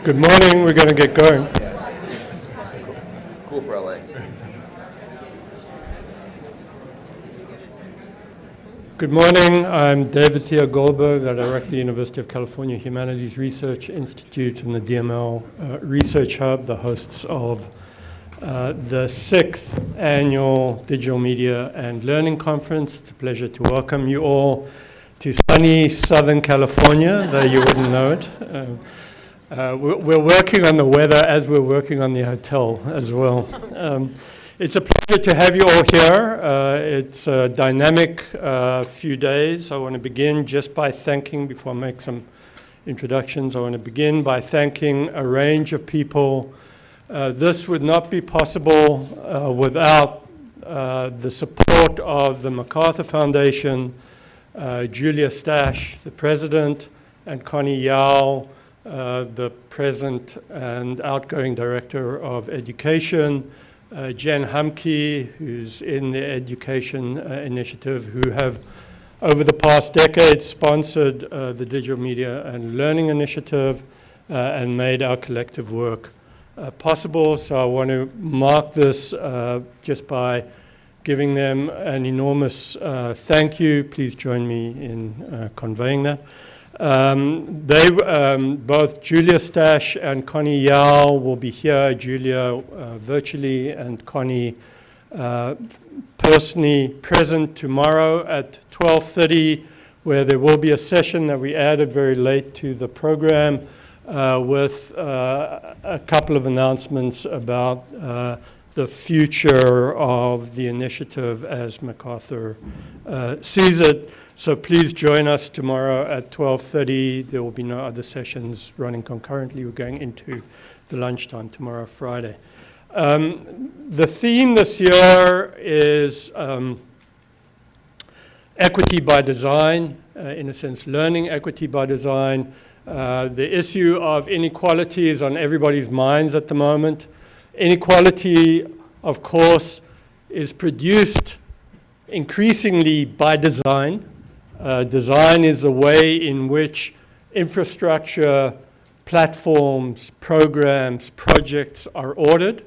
Good morning. We're going to get going. Cool for LA. Good morning. I'm David Theo Goldberg. I direct the University of California Humanities Research Institute and the DML Research Hub, the hosts of the 6th Annual Digital Media and Learning Conference. It's a pleasure to welcome you all to sunny Southern California, though you wouldn't know it. We're working on the weather as we're working on the hotel as well. It's a pleasure to have you all here. It's a dynamic few days. I want to begin just by thanking, before I make some introductions, I want to begin by thanking a range of people. This would not be possible without the support of the MacArthur Foundation, Julia Stash, the president, and Connie Yao, the present and outgoing director of education, Jen Humke, who's in the education initiative, who have over the past decade sponsored the Digital Media and Learning Initiative and made our collective work possible. So I want to mark this just by giving them an enormous thank you. Please join me in conveying that. Both Julia Stash and Connie Yao will be here, Julia virtually and Connie personally present tomorrow at 12:30, where there will be a session that we added very late to the program with a couple of announcements about the future of the initiative as MacArthur sees it. So please join us tomorrow at 12:30. There will be no other sessions running concurrently. We're going into the lunchtime tomorrow, Friday. The theme this year is equity by design, in a sense, learning equity by design. The issue of inequality is on everybody's minds at the moment. Inequality, of course, is produced increasingly by design. Design is the way in which infrastructure, platforms, programs, projects are ordered.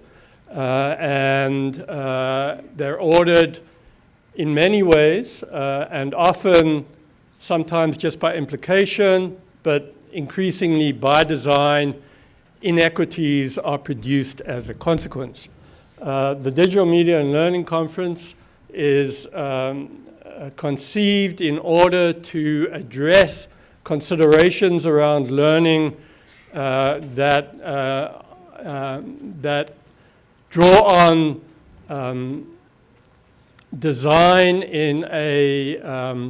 And they're ordered in many ways, and often, sometimes just by implication, but increasingly by design, inequities are produced as a consequence. The Digital Media and Learning Conference is conceived in order to address considerations around learning that draw on design in a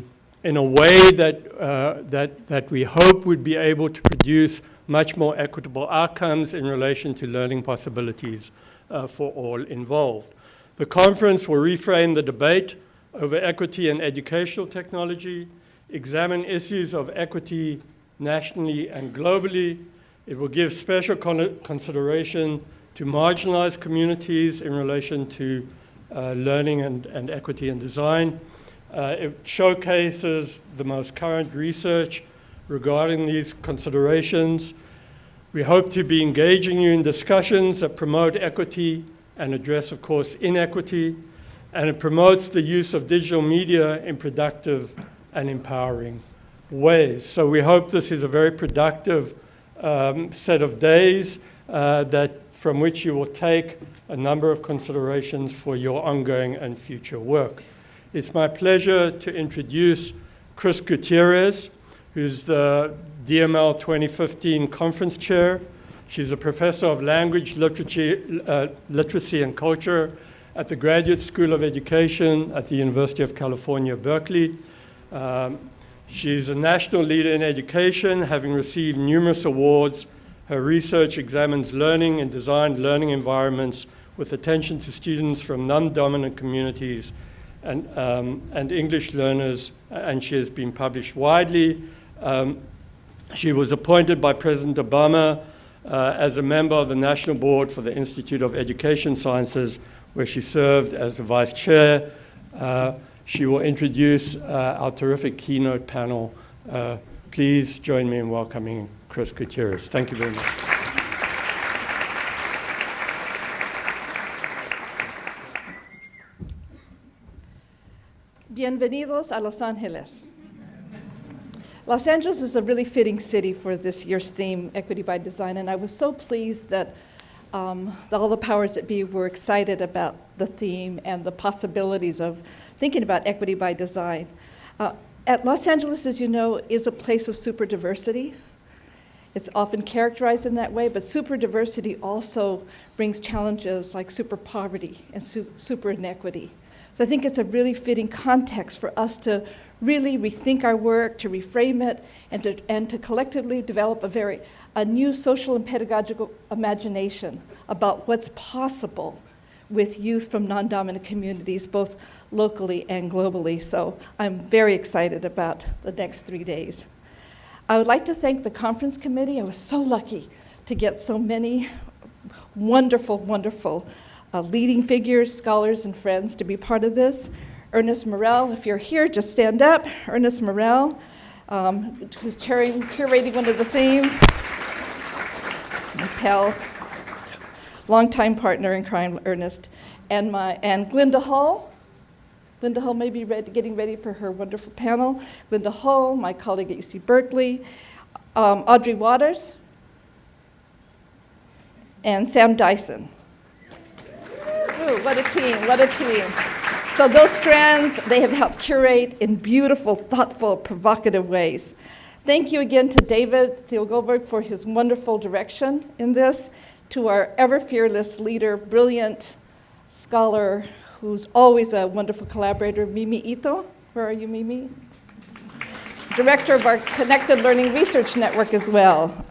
way that we hope would be able to produce much more equitable outcomes in relation to learning possibilities for all involved. The conference will reframe the debate over equity and educational technology, examine issues of equity nationally and globally. It will give special consideration to marginalized communities in relation to learning and equity and design. It showcases the most current research regarding these considerations. We hope to be engaging you in discussions that promote equity and address, of course, inequity. And it promotes the use of digital media in productive and empowering ways. So we hope this is a very productive set of days from which you will take a number of considerations for your ongoing and future work. It's my pleasure to introduce Chris Gutierrez, who's the DML2015 conference chair. She's a professor of language, literacy and culture at the Graduate School of Education at the University of California, Berkeley. She's a national leader in education, having received numerous awards. Her research examines learning and designed learning environments with attention to students from non-dominant communities and English learners, and she has been published widely. She was appointed by President Obama as a member of the National Board for the Institute of Education Sciences, where she served as the vice chair. She will introduce our terrific keynote panel. Please join me in welcoming Chris Gutierrez. Thank you very much. Bienvenidos a Los Angeles. Los Angeles is a really fitting city for this year's theme, Equity by Design, and I was so pleased that all the powers that be were excited about the theme and the possibilities of thinking about equity by design. At Los Angeles, as you know, is a place of super diversity. It's often characterized in that way, but super diversity also brings challenges like super poverty and super inequity. So I think it's a really fitting context for us to really rethink our work, to reframe it, and to collectively develop a new social and pedagogical imagination about what's possible with youth from non-dominant communities, both locally and globally. So I'm very excited about the next 3 days. I would like to thank the conference committee. I was so lucky to get so many wonderful, wonderful leading figures, scholars, and friends to be part of this. Ernest Morel, if you're here, just stand up. Ernest Morel, who's curating one of the themes. My pal, longtime partner in crime, Ernest. And Glinda Hull. Glinda Hull may be getting ready for her wonderful panel. Glinda Hull, my colleague at UC Berkeley. Audrey Waters. And Sam Dyson. Ooh, what a team, what a team. So those strands, they have helped curate in beautiful, thoughtful, provocative ways. Thank you again to David Thiel Goldberg for his wonderful direction in this, to our ever fearless leader, brilliant scholar, who's always a wonderful collaborator, Mimi Ito. Where are you, Mimi? Director of our Connected Learning Research Network as well.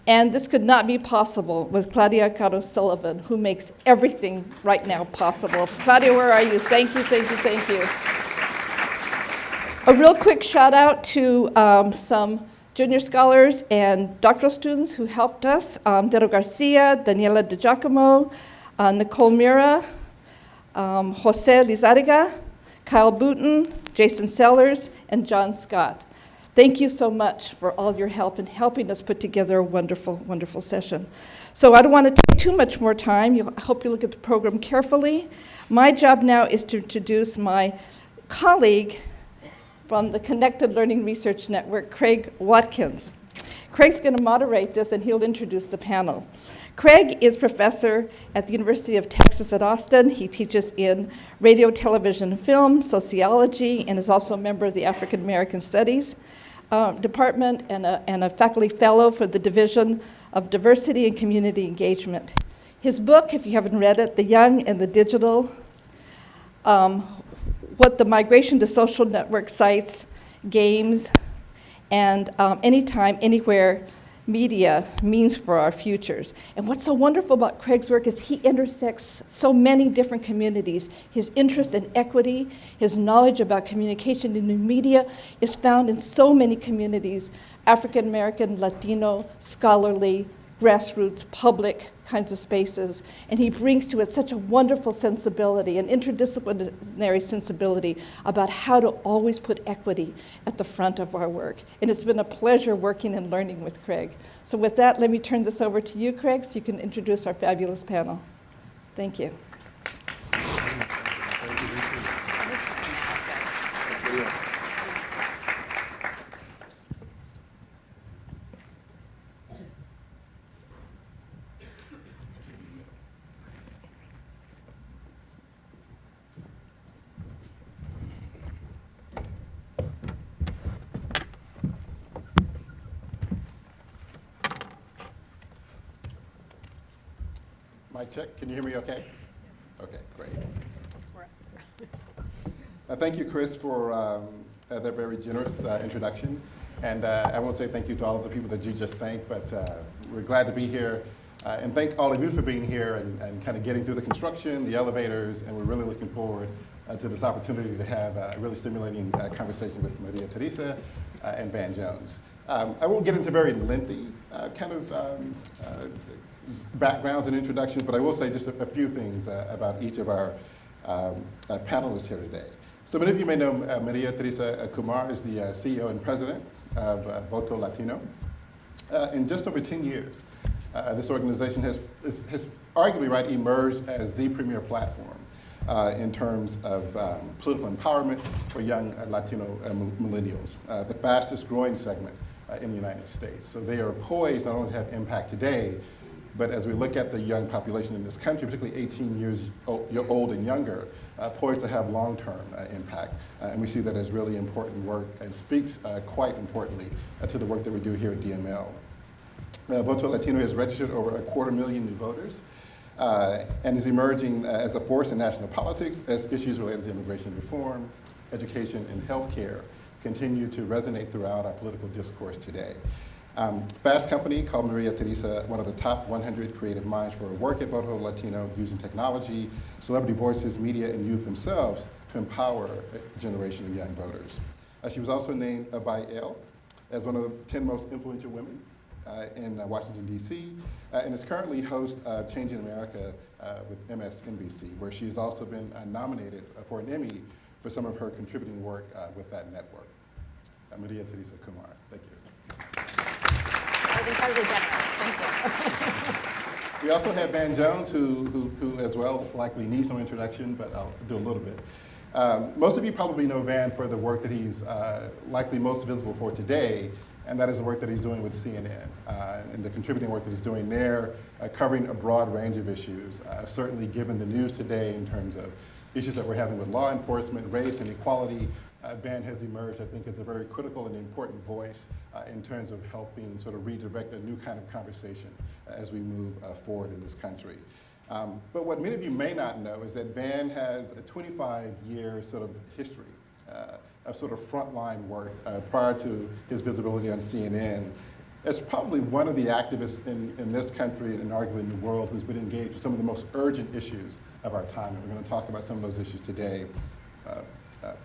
And this could not be possible with Claudia Caro Sullivan, who makes everything right now possible. Claudia, where are you? Thank you, thank you, thank you. A real quick shout out to some junior scholars and doctoral students who helped us. Dero Garcia, Daniela De Giacomo, Nicole Mira, Jose Lizarriga, Kyle Booten, Jason Sellers, and John Scott. Thank you so much for all your help in helping us put together a wonderful, wonderful session. So I don't want to take too much more time. I hope you look at the program carefully. My job now is to introduce my colleague from the Connected Learning Research Network, Craig Watkins. Craig's going to moderate this, and he'll introduce the panel. Craig is professor at the University of Texas at Austin. He teaches in radio, television, and film, sociology, and is also a member of the African American Studies Department and a faculty fellow for the Division of Diversity and Community Engagement. His book, if you haven't read it, The Young and the Digital, What the Migration to Social Network Sites, Games, and Anytime, Anywhere media means for our futures. And what's so wonderful about Craig's work is he intersects so many different communities. His interest in equity, his knowledge about communication in new media is found in so many communities, African American, Latino, scholarly, grassroots, public kinds of spaces. And he brings to it such a wonderful sensibility, an interdisciplinary sensibility about how to always put equity at the front of our work. And it's been a pleasure working and learning with Craig. So with that, let me turn this over to you, Craig, so you can introduce our fabulous panel. Thank you. Mic check. Can you hear me okay? Okay, great. Thank you, Chris, for that very generous introduction. And I want to say thank you to all of the people that you just thanked, but we're glad to be here. And thank all of you for being here and kind of getting through the construction, the elevators, and we're really looking forward to this opportunity to have a really stimulating conversation with Maria Teresa and Van Jones. I won't get into very lengthy backgrounds and introductions, but I will say just a few things about each of our panelists here today. So many of you may know Maria Teresa Kumar is the CEO and president of Voto Latino. In just over 10 years, this organization has arguably emerged as the premier platform in terms of political empowerment for young Latino millennials, the fastest growing segment in the United States. So they are poised not only to have impact today, but as we look at the young population in this country, particularly 18 years old and younger, poised to have long-term impact. And we see that as really important work and speaks quite importantly to the work that we do here at DML. Voto Latino has registered over 250,000 new voters and is emerging as a force in national politics as issues related to immigration reform, education, and healthcare continue to resonate throughout our political discourse today. Fast Company called Maria Teresa one of the top 100 creative minds for her work at Voto Latino, using technology, celebrity voices, media, and youth themselves to empower a generation of young voters. She was also named by Elle as one of the 10 most influential women in Washington, D.C., and is currently host of Changing America with MSNBC, where she has also been nominated for an Emmy for some of her contributing work with that network. Maria Teresa Kumar, thank you. That was incredibly generous, thank you. We also have Van Jones, who as well likely needs no introduction, but I'll do a little bit. Most of you probably know Van for the work that he's likely most visible for today, and that is the work that he's doing with CNN, and the contributing work that he's doing there, covering a broad range of issues, certainly given the news today in terms of issues that we're having with law enforcement, race, and equality. Van has emerged, I think, as a very critical and important voice in terms of helping sort of redirect a new kind of conversation as we move forward in this country. But what many of you may not know is that Van has a 25-year sort of history of sort of frontline work prior to his visibility on CNN as probably one of the activists in this country and arguably in the world who's been engaged with some of the most urgent issues of our time. And we're going to talk about some of those issues today.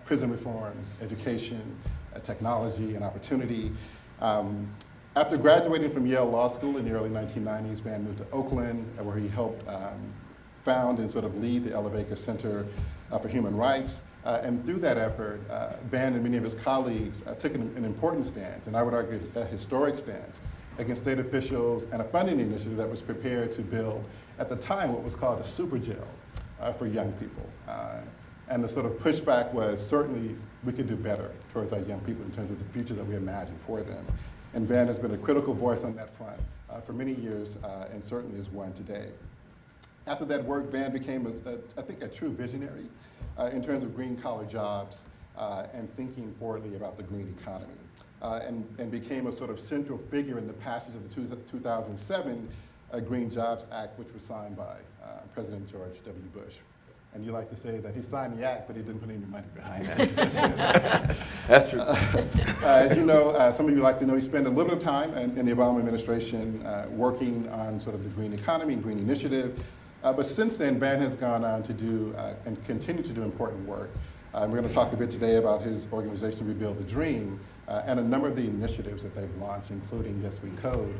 Prison reform, education, technology, and opportunity. After graduating from Yale Law School in the early 1990s, Van moved to Oakland, where he helped found and sort of lead the Elevator Center for Human Rights. And through that effort, Van and many of his colleagues took an important stance, and I would argue a historic stance, against state officials and a funding initiative that was prepared to build, at the time, what was called a super jail for young people. And the sort of pushback was certainly we could do better towards our young people in terms of the future that we imagine for them. And Van has been a critical voice on that front for many years and certainly is one today. After that work, Van became, I think, a true visionary in terms of green-collar jobs and thinking forwardly about the green economy. And became a sort of central figure in the passage of the 2007 Green Jobs Act, which was signed by President George W. Bush. And you like to say that he signed the act, but he didn't put any money behind it. That's true. As you know, some of you like to know, he spent a little time in the Obama administration working on sort of the green economy and green initiative. But since then, Van has gone on to do and continue to do important work. We're going to talk a bit today about his organization, Rebuild the Dream, and a number of the initiatives that they've launched, including Yes We Code,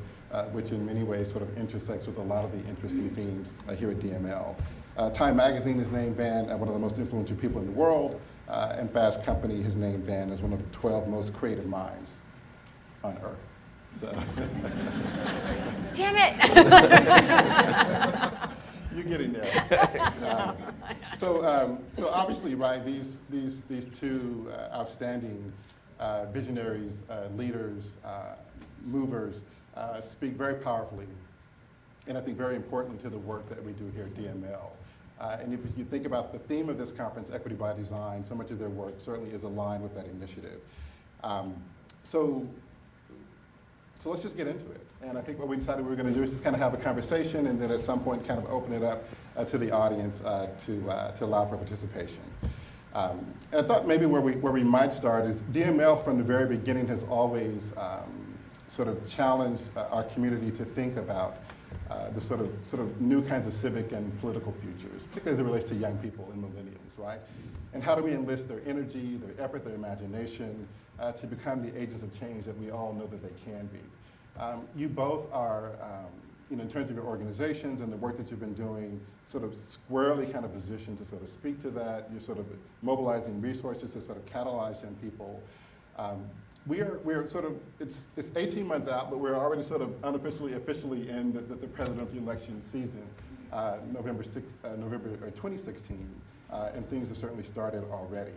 which in many ways sort of intersects with a lot of the interesting themes here at DML. Time Magazine has named Van one of the most influential people in the world, and Fast Company has named Van as one of the 12 most creative minds on Earth. So. Damn it! You're getting there. So obviously, right, these two outstanding visionaries, leaders, movers speak very powerfully, and I think very importantly to the work that we do here at DML. And if you think about the theme of this conference, Equity by Design, so much of their work certainly is aligned with that initiative. So let's just get into it. And I think what we decided we were going to do is just kind of have a conversation and then at some point kind of open it up to the audience to allow for participation. And I thought maybe where we might start is DML from the very beginning has always sort of challenged our community to think about the sort of new kinds of civic and political futures, particularly as it relates to young people and millennials, right? And how do we enlist their energy, their effort, their imagination to become the agents of change that we all know that they can be? You both are, in terms of your organizations and the work that you've been doing, sort of squarely kind of positioned to sort of speak to that. You're sort of mobilizing resources to sort of catalyze young people. We're sort of, it's 18 months out, but we're already sort of unofficially, officially in the presidential election season, November 2016. and things have certainly started already.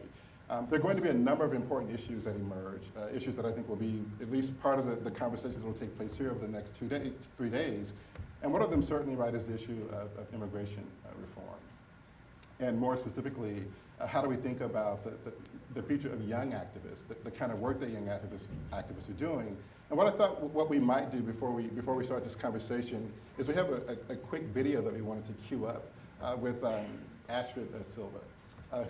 There are going to be a number of important issues that emerge, issues that I think will be at least part of the conversations that will take place here over the next 3 days. And one of them certainly, right, is the issue of immigration reform. And more specifically, how do we think about the future of young activists, the kind of work that young activists are doing? And what I thought what we might do before we start this conversation is we have a quick video that we wanted to queue up with Astrid Silva,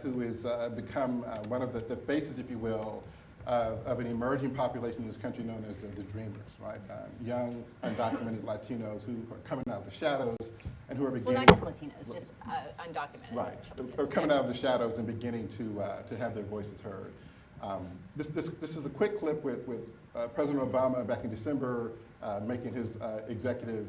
who has become one of the faces, if you will, of an emerging population in this country known as the Dreamers, right? Young, undocumented Latinos who are coming out of the shadows and who are beginning— Well, not just Latinos, just undocumented. Right, are coming out of the shadows and beginning to have their voices heard. This is a quick clip with President Obama back in December making his executive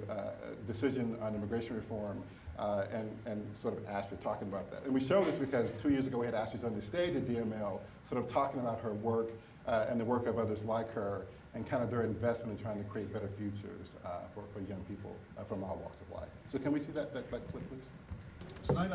decision on immigration reform, and sort of Astrid talking about that. And we show this because 2 years ago we had Astrid on the stage at DML sort of talking about her work and the work of others like her and kind of their investment in trying to create better futures for young people from all walks of life. So can we see that clip, please? Tonight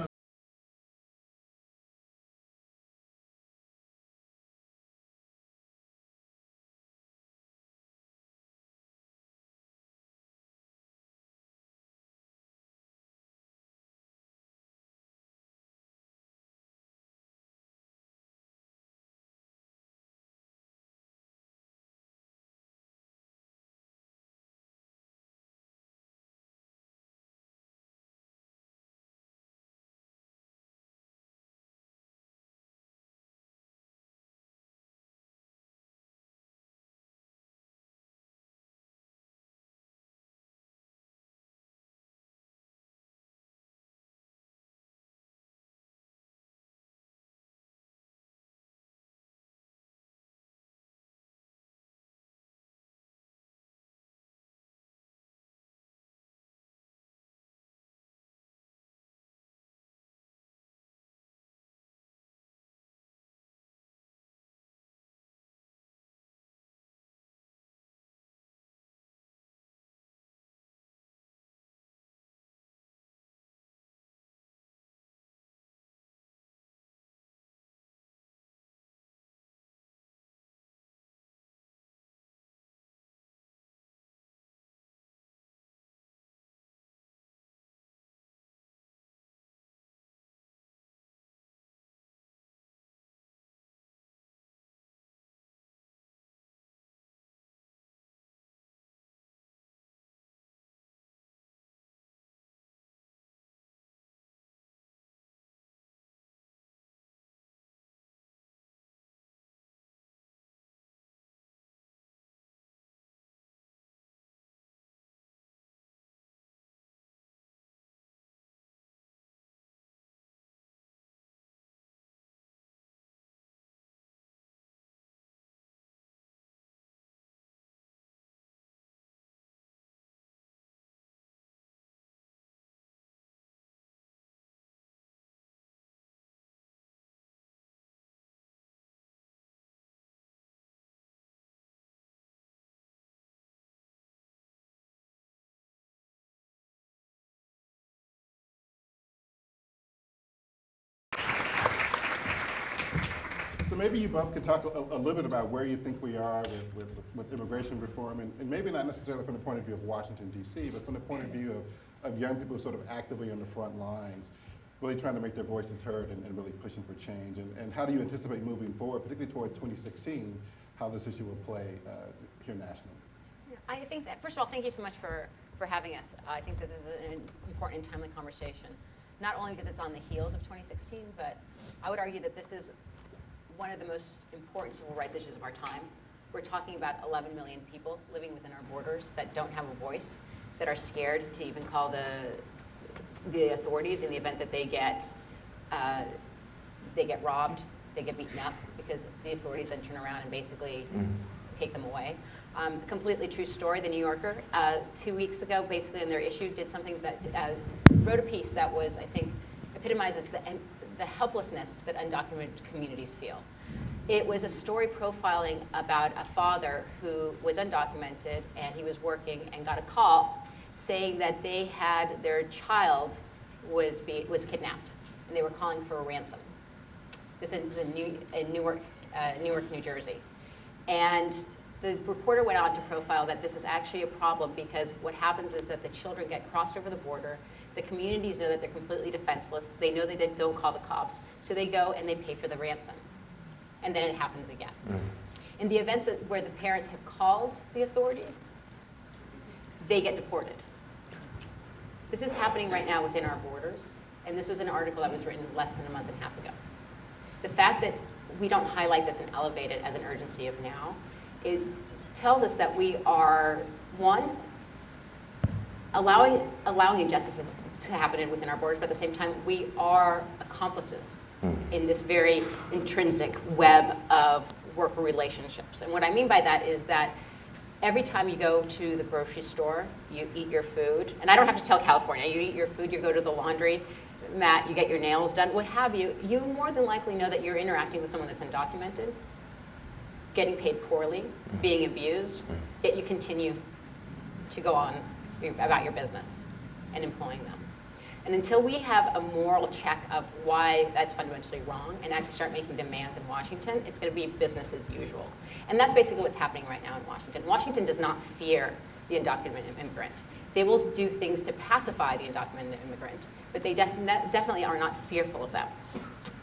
So maybe you both could talk a little bit about where you think we are with immigration reform, and maybe not necessarily from the point of view of Washington, D.C., but from the point of view of young people sort of actively on the front lines, really trying to make their voices heard and really pushing for change. And how do you anticipate moving forward, particularly toward 2016, how this issue will play here nationally? I think that, first of all, thank you so much for having us. I think that this is an important and timely conversation, not only because it's on the heels of 2016, but I would argue that this is one of the most important civil rights issues of our time. We're talking about 11 million people living within our borders that don't have a voice, that are scared to even call the authorities in the event that they get robbed, they get beaten up, because the authorities then turn around and basically take them away. Completely true story. The New Yorker, 2 weeks ago, basically in their issue, did something that wrote a piece that was, I think, epitomizes the helplessness that undocumented communities feel. It was a story profiling about a father who was undocumented, and he was working and got a call saying that they had their child was kidnapped. and they were calling for a ransom. This is in Newark, New Jersey. And the reporter went on to profile that this is actually a problem because what happens is that the children get crossed over the border. The communities know that they're completely defenseless. They know that they don't call the cops. So they go and they pay for the ransom. And then it happens again. In the events where the parents have called the authorities, they get deported. This is happening right now within our borders. And this was an article that was written less than a month and a half ago. The fact that we don't highlight this and elevate it as an urgency of now, it tells us that we are, one, allowing injustices to happen within our borders, but at the same time, we are accomplices in this very intrinsic web of worker relationships. And what I mean by that is that every time you go to the grocery store, you eat your food, and I don't have to tell California, you eat your food, you go to the laundry, mat, you get your nails done, what have you, you more than likely know that you're interacting with someone that's undocumented, getting paid poorly, being abused, yet you continue to go on about your business and employing them. And until we have a moral check of why that's fundamentally wrong and actually start making demands in Washington, it's going to be business as usual. And that's basically what's happening right now in Washington. Washington does not fear the undocumented immigrant. They will do things to pacify the undocumented immigrant, but they definitely are not fearful of them.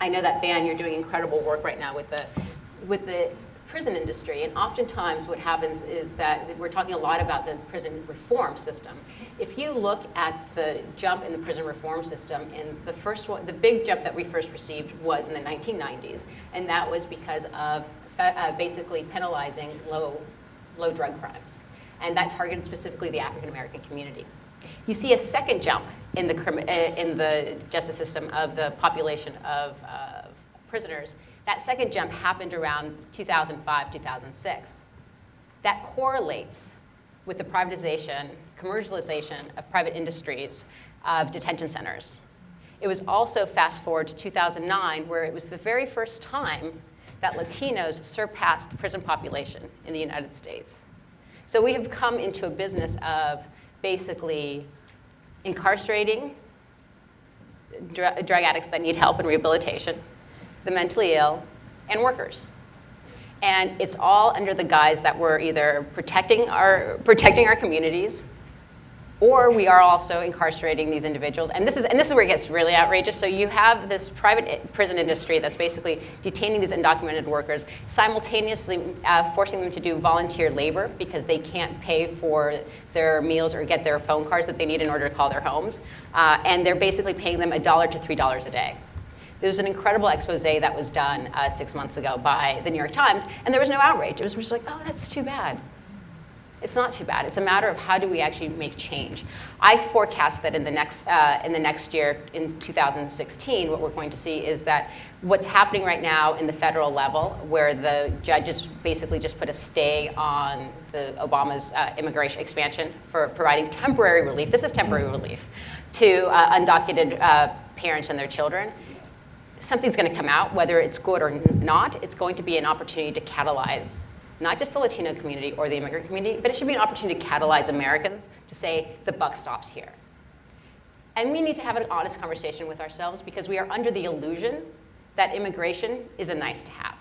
I know that, Van, you're doing incredible work right now with the prison industry, and oftentimes what happens is that we're talking a lot about the prison reform system. If you look at the jump in the prison reform system, in the first one, the big jump that we first received was in the 1990s, and that was because of basically penalizing low drug crimes. And that targeted specifically the African American community. You see a second jump in the justice system of the population of prisoners. That second jump happened around 2005, 2006. That correlates with the privatization, commercialization of private industries of detention centers. It was also fast forward to 2009, where it was the very first time that Latinos surpassed the prison population in the United States. So we have come into a business of basically incarcerating drug addicts that need help and rehabilitation, the mentally ill, and workers. And it's all under the guise that we're either protecting our communities, or we are also incarcerating these individuals. And this is where it gets really outrageous. So you have this private prison industry that's basically detaining these undocumented workers, simultaneously forcing them to do volunteer labor because they can't pay for their meals or get their phone cards that they need in order to call their homes. And they're basically paying them $1 to $3 a day. There was an incredible expose that was done 6 months ago by the New York Times, and there was no outrage. It was just like, oh, that's too bad. It's not too bad. It's a matter of how do we actually make change. I forecast that in the next year, in 2016, what we're going to see is that what's happening right now in the federal level, where the judges basically just put a stay on the Obama's immigration expansion for providing temporary relief. This is temporary relief to undocumented parents and their children. Something's going to come out, whether it's good or not. It's going to be an opportunity to catalyze not just the Latino community or the immigrant community, but it should be an opportunity to catalyze Americans to say the buck stops here. And we need to have an honest conversation with ourselves because we are under the illusion that immigration is a nice to have.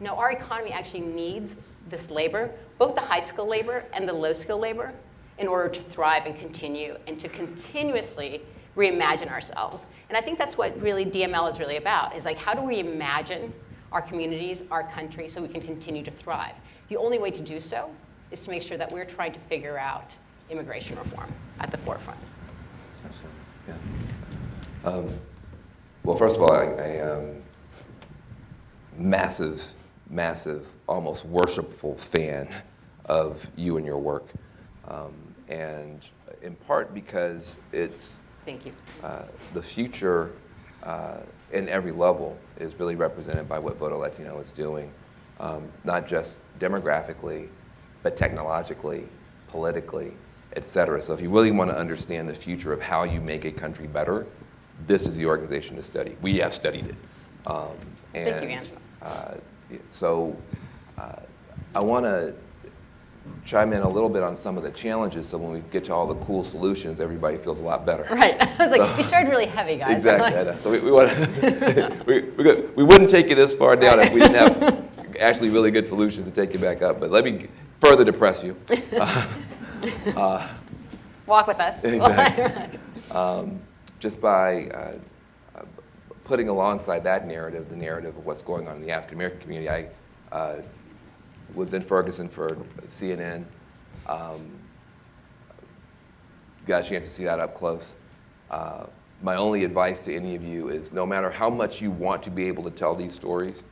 No, our economy actually needs this labor, both the high-skill labor and the low-skill labor, in order to thrive and continue and to continuously reimagine ourselves. And I think that's what really DML is really about, is like how do we imagine our communities, our country, so we can continue to thrive. The only way to do so is to make sure that we're trying to figure out immigration reform at the forefront. Absolutely, yeah. Well, first of all, I massive, almost worshipful fan of you and your work. And in part because it's Thank you. The future in every level is really represented by what Voto Latino is doing, not just demographically, but technologically, politically, et cetera. So if you really want to understand the future of how you make a country better, this is the organization to study. We have studied it. Thank you, Angela. So I want to chime in a little bit on some of the challenges, so when we get to all the cool solutions, everybody feels a lot better. Right. I was like, you started really heavy, guys. Exactly. I know. So we wouldn't take you this far down if we didn't have actually really good solutions to take you back up. But let me further depress you. Walk with us. Exactly. Just by putting alongside that narrative, the narrative of what's going on in the African American community. I was in Ferguson for CNN. Got a chance to see that up close. My only advice to any of you is no matter how much you want to be able to tell these stories,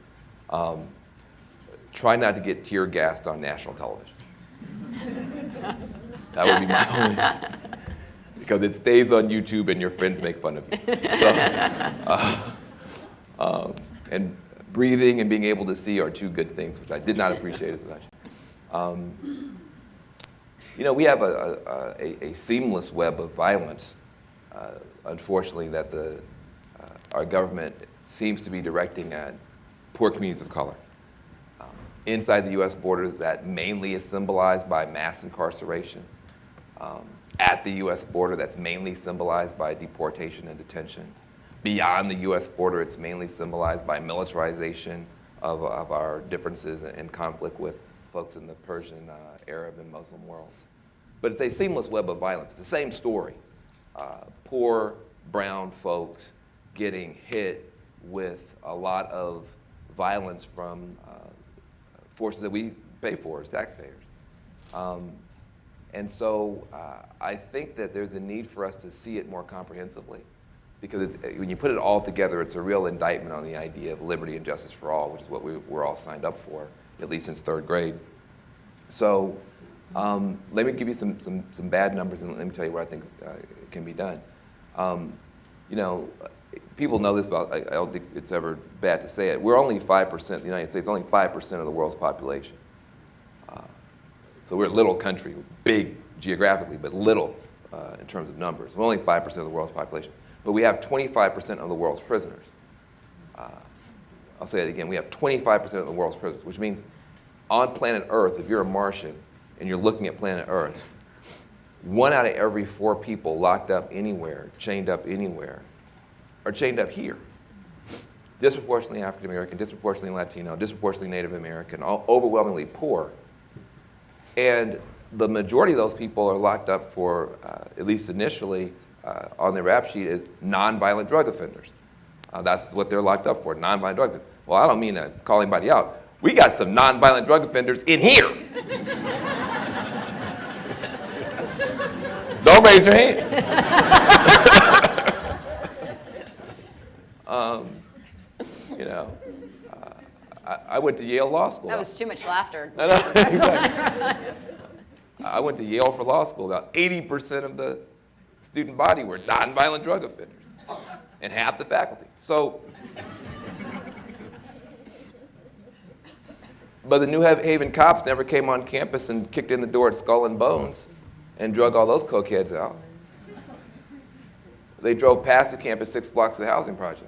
try not to get tear gassed on national television. That would be my only, because it stays on YouTube and your friends make fun of you. So, and breathing and being able to see are two good things, which I did not appreciate as much. You know, we have a seamless web of violence, unfortunately, that our government seems to be directing at poor communities of color. Inside the U.S. border, that mainly is symbolized by mass incarceration. At the U.S. border, that's mainly symbolized by deportation and detention. Beyond the U.S. border, it's mainly symbolized by militarization of our differences and conflict with folks in the Persian, Arab, and Muslim worlds. But it's a seamless web of violence. The same story. Poor brown folks getting hit with a lot of violence from forces that we pay for as taxpayers. And so I think that there's a need for us to see it more comprehensively, because when you put it all together, it's a real indictment on the idea of liberty and justice for all, which is what we're all signed up for, at least since third grade. So let me give you some bad numbers, and let me tell you what I think can be done. You know, people know this, but I don't think it's ever bad to say it. We're only 5%, the United States, only 5% of the world's population. So we're a little country, big geographically, but little in terms of numbers. We're only 5% of the world's population. But we have 25% of the world's prisoners. I'll say it again. We have 25% of the world's prisoners, which means on planet Earth, if you're a Martian and you're looking at planet Earth, 1 out of every 4 people locked up anywhere, chained up anywhere, are chained up here. Disproportionately African American, disproportionately Latino, disproportionately Native American, overwhelmingly poor. And the majority of those people are locked up for, at least initially, on their rap sheet, is nonviolent drug offenders. That's what they're locked up for, nonviolent drug offenders. Well, I don't mean to call anybody out. We got some nonviolent drug offenders in here. Don't raise your hand. You know, I went to Yale Law School. That was too much laughter. No, exactly. I went to Yale for law school. About 80% of the student body were nonviolent drug offenders, and half the faculty. So, but the New Haven cops never came on campus and kicked in the door at Skull and Bones and drug all those cokeheads out. They drove past the campus 6 blocks of the housing project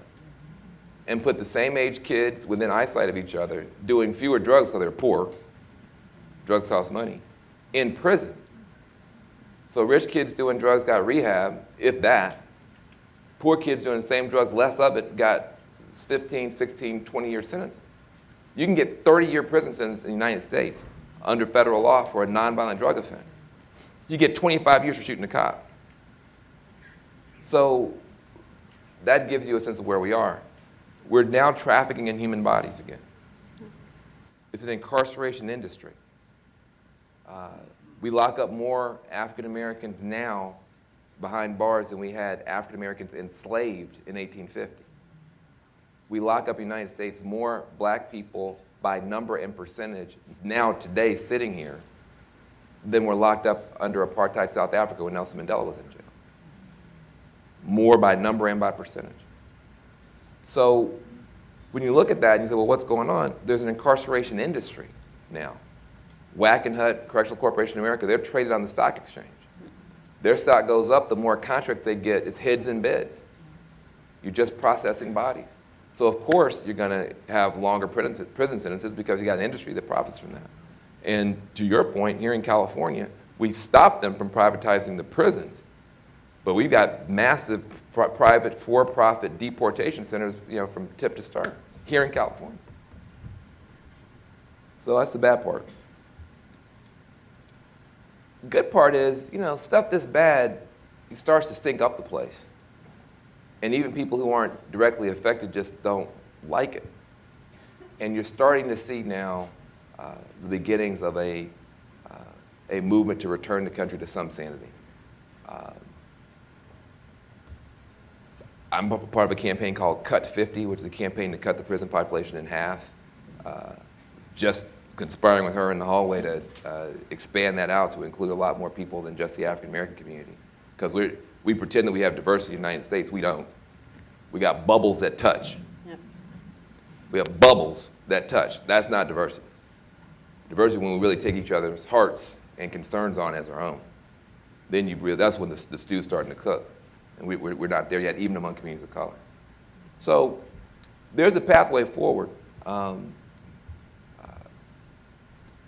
and put the same age kids within eyesight of each other, doing fewer drugs because they're poor, drugs cost money, in prison. So rich kids doing drugs got rehab, if that. Poor kids doing the same drugs, less of it, got 15, 16, 20-year sentences. You can get 30-year prison sentence in the United States under federal law for a nonviolent drug offense. You get 25 years for shooting a cop. So that gives you a sense of where we are. We're now trafficking in human bodies again. It's an incarceration industry. We lock up more African Americans now behind bars than we had African Americans enslaved in 1850. We lock up in the United States more black people by number and percentage now today sitting here than were locked up under apartheid South Africa when Nelson Mandela was in jail. More by number and by percentage. So when you look at that and you say, well, what's going on? There's an incarceration industry now. Wackenhut, Correctional Corporation of America, they're traded on the stock exchange. Their stock goes up, the more contracts they get, it's heads in beds. You're just processing bodies. So of course you're going to have longer prison sentences because you got an industry that profits from that. And to your point, here in California, we stopped them from privatizing the prisons, but we've got massive private for-profit deportation centers, from tip to start here in California. So that's the bad part. The good part is, stuff this bad, it starts to stink up the place. And even people who aren't directly affected just don't like it. And you're starting to see now the beginnings of a movement to return the country to some sanity. I'm part of a campaign called Cut 50, which is a campaign to cut the prison population in half. Just conspiring with her in the hallway to expand that out to include a lot more people than just the African American community. Because we pretend that we have diversity in the United States. We don't. We got bubbles that touch. Yep. We have bubbles that touch. That's not diversity. Diversity when we really take each other's hearts and concerns on as our own. Then that's when the stew's starting to cook. And we're not there yet, even among communities of color. So there's a pathway forward.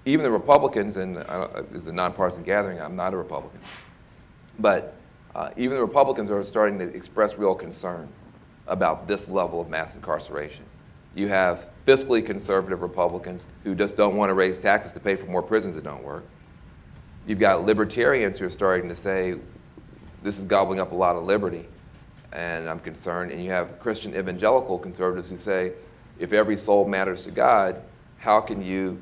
Even the Republicans, and it's a nonpartisan gathering, I'm not a Republican, but even the Republicans are starting to express real concern about this level of mass incarceration. You have fiscally conservative Republicans who just don't want to raise taxes to pay for more prisons that don't work. You've got libertarians who are starting to say, this is gobbling up a lot of liberty, and I'm concerned. And you have Christian evangelical conservatives who say, if every soul matters to God, how can you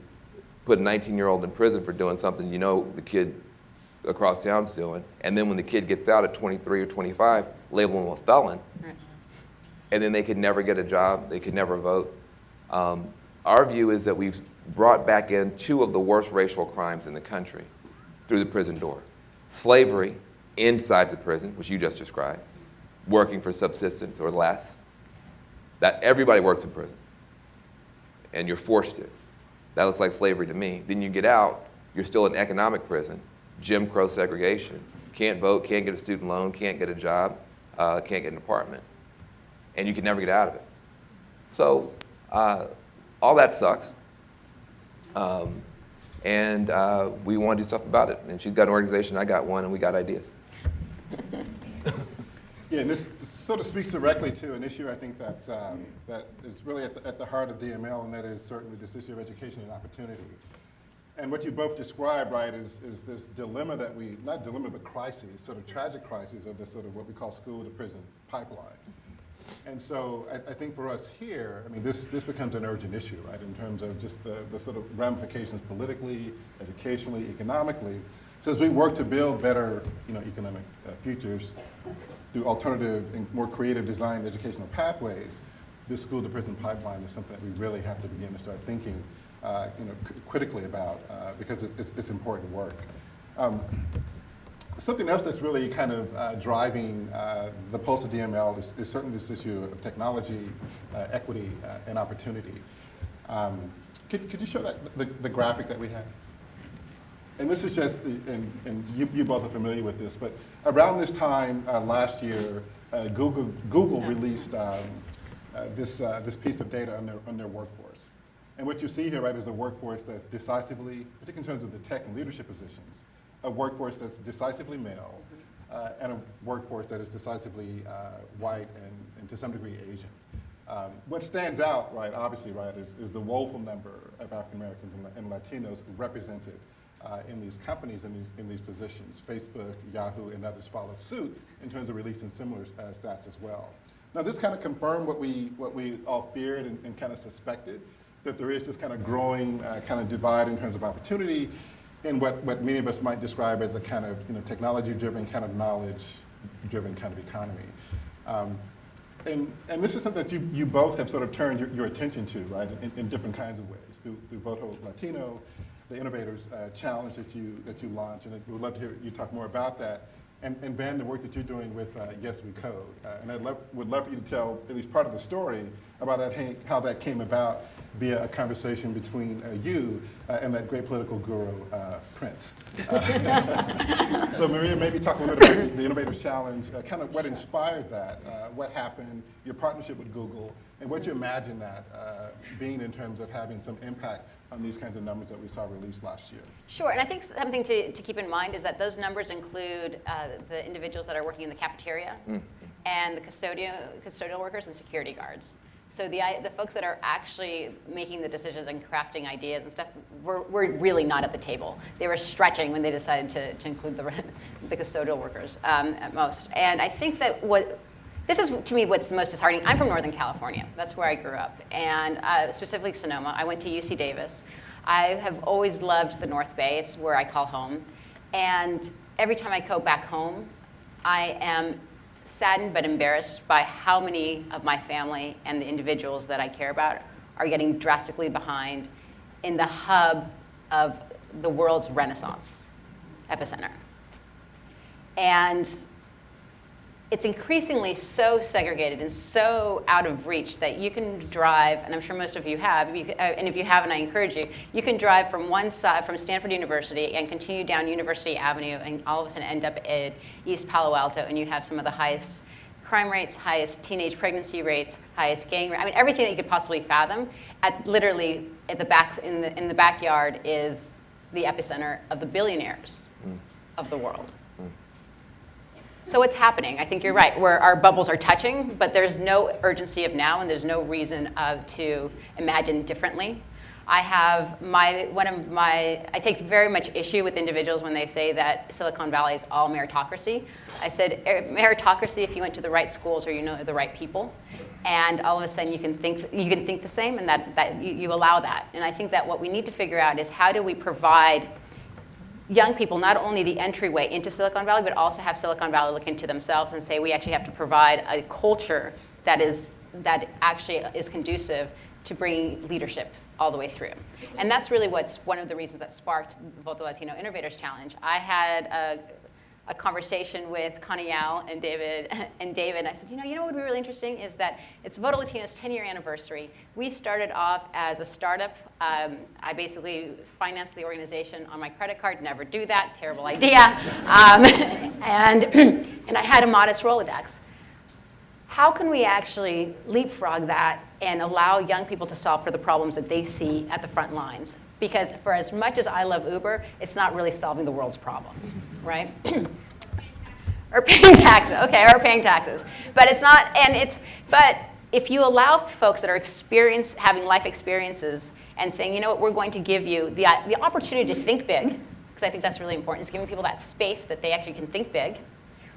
put a 19-year-old in prison for doing something the kid across town's doing, and then when the kid gets out at 23 or 25, label him a felon, right. And then they could never get a job, they could never vote. Our view is that we've brought back in two of the worst racial crimes in the country through the prison door. Slavery inside the prison, which you just described, working for subsistence or less. That everybody works in prison, and you're forced to. That looks like slavery to me. Then you get out, you're still in economic prison, Jim Crow segregation. Can't vote, can't get a student loan, can't get a job, can't get an apartment. And you can never get out of it. So all that sucks. And we want to do stuff about it. And she's got an organization, I got one, and we got ideas. Yeah, and this sort of speaks directly to an issue I think that is really at the heart of DML, and that is certainly this issue of education and opportunity. And what you both described, right, is this dilemma that not dilemma, but crisis, sort of tragic crisis of this sort of what we call school to prison pipeline. And so I think for us here, this becomes an urgent issue, right, in terms of just the sort of ramifications politically, educationally, economically. So as we work to build better, economic futures through alternative and more creative design educational pathways, this school to prison pipeline is something that we really have to begin to start thinking, critically about, because it's important work. Something else that's really kind of driving the pulse of DML is certainly this issue of technology, equity, and opportunity. Could you show the graphic that we have? And this is just, and you both are familiar with this, but around this time last year, Google released this piece of data on their workforce. And what you see here, right, is a workforce that's decisively, particularly in terms of the tech and leadership positions, a workforce that's decisively male, and a workforce that is decisively white and to some degree Asian. What stands out, right, obviously, right, is the woeful number of African Americans and Latinos represented in these companies and in these positions. Facebook, Yahoo, and others follow suit in terms of releasing similar stats as well. Now, this kind of confirmed what we all feared and kind of suspected, that there is this kind of growing kind of divide in terms of opportunity in what many of us might describe as a kind of technology-driven, kind of knowledge-driven kind of economy. And this is something that you both have sort of turned your attention to, right, in different kinds of ways, through Voto Latino, the Innovators Challenge that you launched, and we'd love to hear you talk more about that. And Ben, the work that you're doing with Yes We Code. And would love for you to tell at least part of the story about that, how that came about via a conversation between you and that great political guru, Prince. So Maria, maybe talk a little bit about the Innovators Challenge, kind of what inspired that, what happened, your partnership with Google, and what you imagine that being in terms of having some impact on these kinds of numbers that we saw released last year. Sure, and I think something to keep in mind is that those numbers include the individuals that are working in the cafeteria and the custodial workers and security guards. So the folks that are actually making the decisions and crafting ideas and stuff were really not at the table. They were stretching when they decided to include the custodial workers at most. And I think that this is, to me, what's the most disheartening. I'm from Northern California. That's where I grew up, and specifically Sonoma. I went to UC Davis. I have always loved the North Bay. It's where I call home. And every time I go back home, I am saddened but embarrassed by how many of my family and the individuals that I care about are getting drastically behind in the hub of the world's Renaissance epicenter. And it's increasingly so segregated and so out of reach that you can drive, and I'm sure most of you have, and if you haven't, I encourage you, you can drive from one side, from Stanford University, and continue down University Avenue, and all of a sudden end up at East Palo Alto, and you have some of the highest crime rates, highest teenage pregnancy rates, highest gang rates, I mean, everything that you could possibly fathom. Literally, at the back, in the backyard is the epicenter of the billionaires of the world. So what's happening? I think you're right, where our bubbles are touching, but there's no urgency of now, and there's no reason to imagine differently. I take very much issue with individuals when they say that Silicon Valley is all meritocracy. I said, meritocracy if you went to the right schools or you know the right people, and all of a sudden you can think the same, and that you allow that. And I think that what we need to figure out is how do we provide young people not only the entryway into Silicon Valley, but also have Silicon Valley look into themselves and say we actually have to provide a culture that actually is conducive to bringing leadership all the way through. And that's really what's one of the reasons that sparked both the Latino Innovators Challenge. I had a conversation with Connie Yao and David. I said, you know what would be really interesting is that it's Voto Latino's 10-year anniversary. We started off as a startup. I basically financed the organization on my credit card. Never do that, terrible idea. And I had a modest Rolodex. How can we actually leapfrog that and allow young people to solve for the problems that they see at the front lines? Because for as much as I love Uber, it's not really solving the world's problems, right? Or paying taxes, okay, or paying taxes. But it's not, but if you allow folks that are having life experiences and saying, you know what, we're going to give you the opportunity to think big, because I think that's really important, is giving people that space that they actually can think big.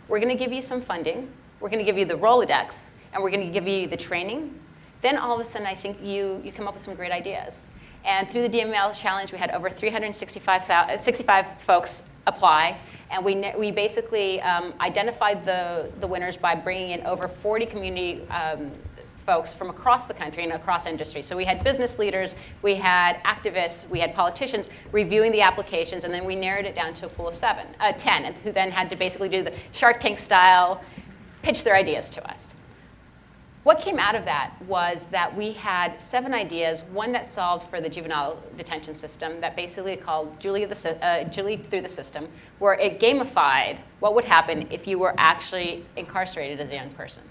We're gonna give you some funding, we're gonna give you the Rolodex, and we're gonna give you the training. Then all of a sudden, I think you come up with some great ideas. And through the DML challenge, we had over 365 folks apply. And we basically identified the winners by bringing in over 40 community folks from across the country and across industry. So we had business leaders, we had activists, we had politicians reviewing the applications, and then we narrowed it down to a pool of 10, who then had to basically do the Shark Tank style, pitch their ideas to us. What came out of that was that we had 7 ideas, one that solved for the juvenile detention system that basically called Julie Through the System, where it gamified what would happen if you were actually incarcerated as a young person.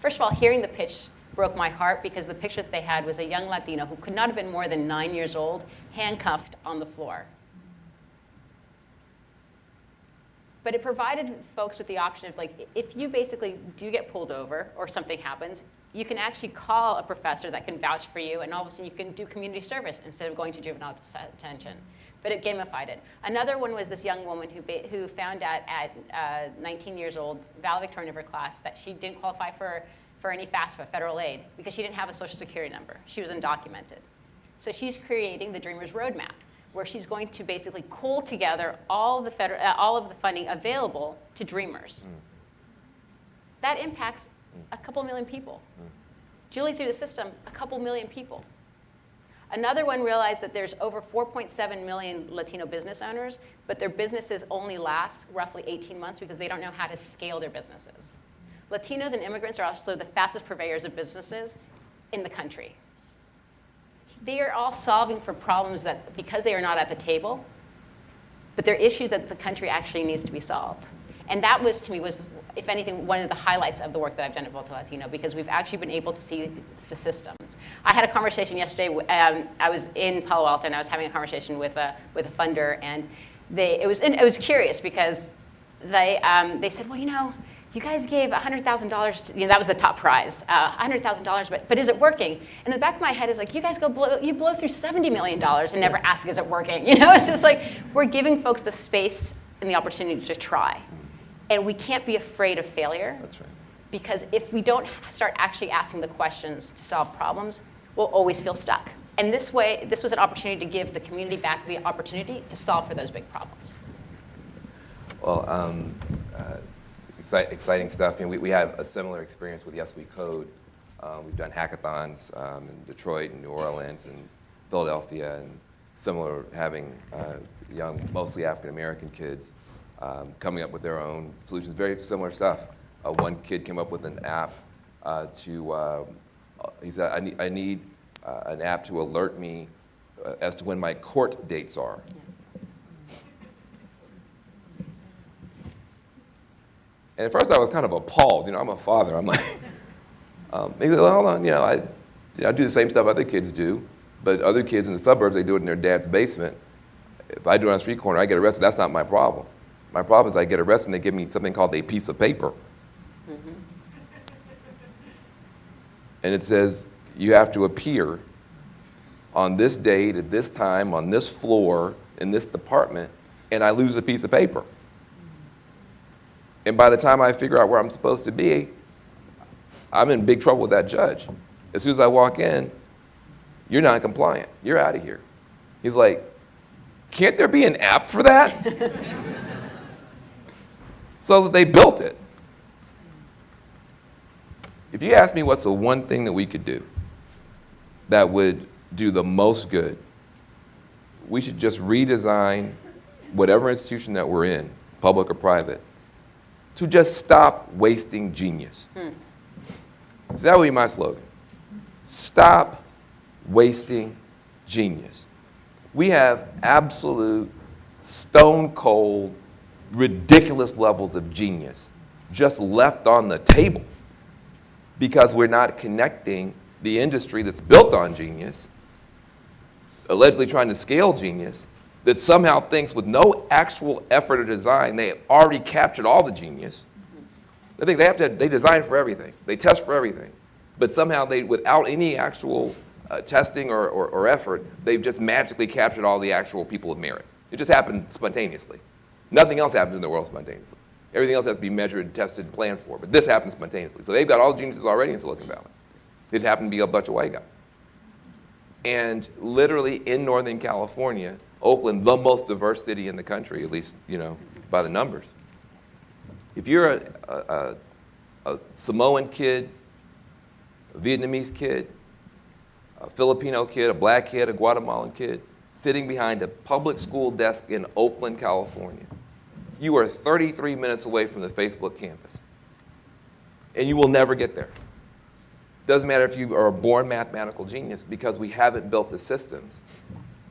First of all, hearing the pitch broke my heart because the picture that they had was a young Latino who could not have been more than 9 years old, handcuffed on the floor. But it provided folks with the option of, like, if you basically do get pulled over or something happens, you can actually call a professor that can vouch for you, and all of a sudden you can do community service instead of going to juvenile detention. But it gamified it. Another one was this young woman who found out at 19 years old, valedictorian of her class, that she didn't qualify for any FAFSA, federal aid, because she didn't have a social security number. She was undocumented. So she's creating the Dreamers Roadmap, where she's going to basically pull together all of the funding available to Dreamers. That impacts a couple million people. Julie Through the System, a couple million people. Another one realized that there's over 4.7 million Latino business owners, but their businesses only last roughly 18 months because they don't know how to scale their businesses. Latinos and immigrants are also the fastest purveyors of businesses in the country. They are all solving for problems that, because they are not at the table, but they're issues that the country actually needs to be solved. And that was, to me, was if anything, one of the highlights of the work that I've done at Voto Latino, because we've actually been able to see the systems. I had a conversation yesterday. I was in Palo Alto, and I was having a conversation with a funder, and it was curious because they said, well, you guys gave $100,000. That was the top prize, $100,000. But is it working? And in the back of my head is like, you guys you blow through $70 million and never ask, is it working? It's just like we're giving folks the space and the opportunity to try, and we can't be afraid of failure. That's right. Because if we don't start actually asking the questions to solve problems, we'll always feel stuck. And this was an opportunity to give the community back the opportunity to solve for those big problems. Well, exciting stuff. We have a similar experience with Yes We Code. We've done hackathons in Detroit and New Orleans and Philadelphia, and similar, having young, mostly African-American kids coming up with their own solutions, very similar stuff. One kid came up with an app he said, I need an app to alert me as to when my court dates are. And at first I was kind of appalled. I'm a father. I'm like, he said, well, hold on, I do the same stuff other kids do, but other kids in the suburbs, they do it in their dad's basement. If I do it on a street corner, I get arrested. That's not my problem. My problem is I get arrested and they give me something called a piece of paper. Mm-hmm. And it says, you have to appear on this date, at this time, on this floor, in this department, and I lose a piece of paper. And by the time I figure out where I'm supposed to be, I'm in big trouble with that judge. As soon as I walk in, you're not compliant. You're out of here. He's like, can't there be an app for that? So they built it. If you ask me what's the one thing that we could do that would do the most good, we should just redesign whatever institution that we're in, public or private, to just stop wasting genius. So that would be my slogan. Stop wasting genius. We have absolute, stone cold, ridiculous levels of genius just left on the table because we're not connecting the industry that's built on genius, allegedly trying to scale genius, that somehow thinks with no actual effort or design, they have already captured all the genius. I think they design for everything. They test for everything. But somehow without any actual testing or effort, they've just magically captured all the actual people of merit. It just happened spontaneously. Nothing else happens in the world spontaneously. Everything else has to be measured, tested, planned for. But this happens spontaneously. So they've got all the geniuses already in Silicon Valley. They just happen to be a bunch of white guys. And literally in Northern California, Oakland, the most diverse city in the country, at least, by the numbers. If you're a Samoan kid, a Vietnamese kid, a Filipino kid, a black kid, a Guatemalan kid, sitting behind a public school desk in Oakland, California, you are 33 minutes away from the Facebook campus. And you will never get there. Doesn't matter if you are a born mathematical genius, because we haven't built the systems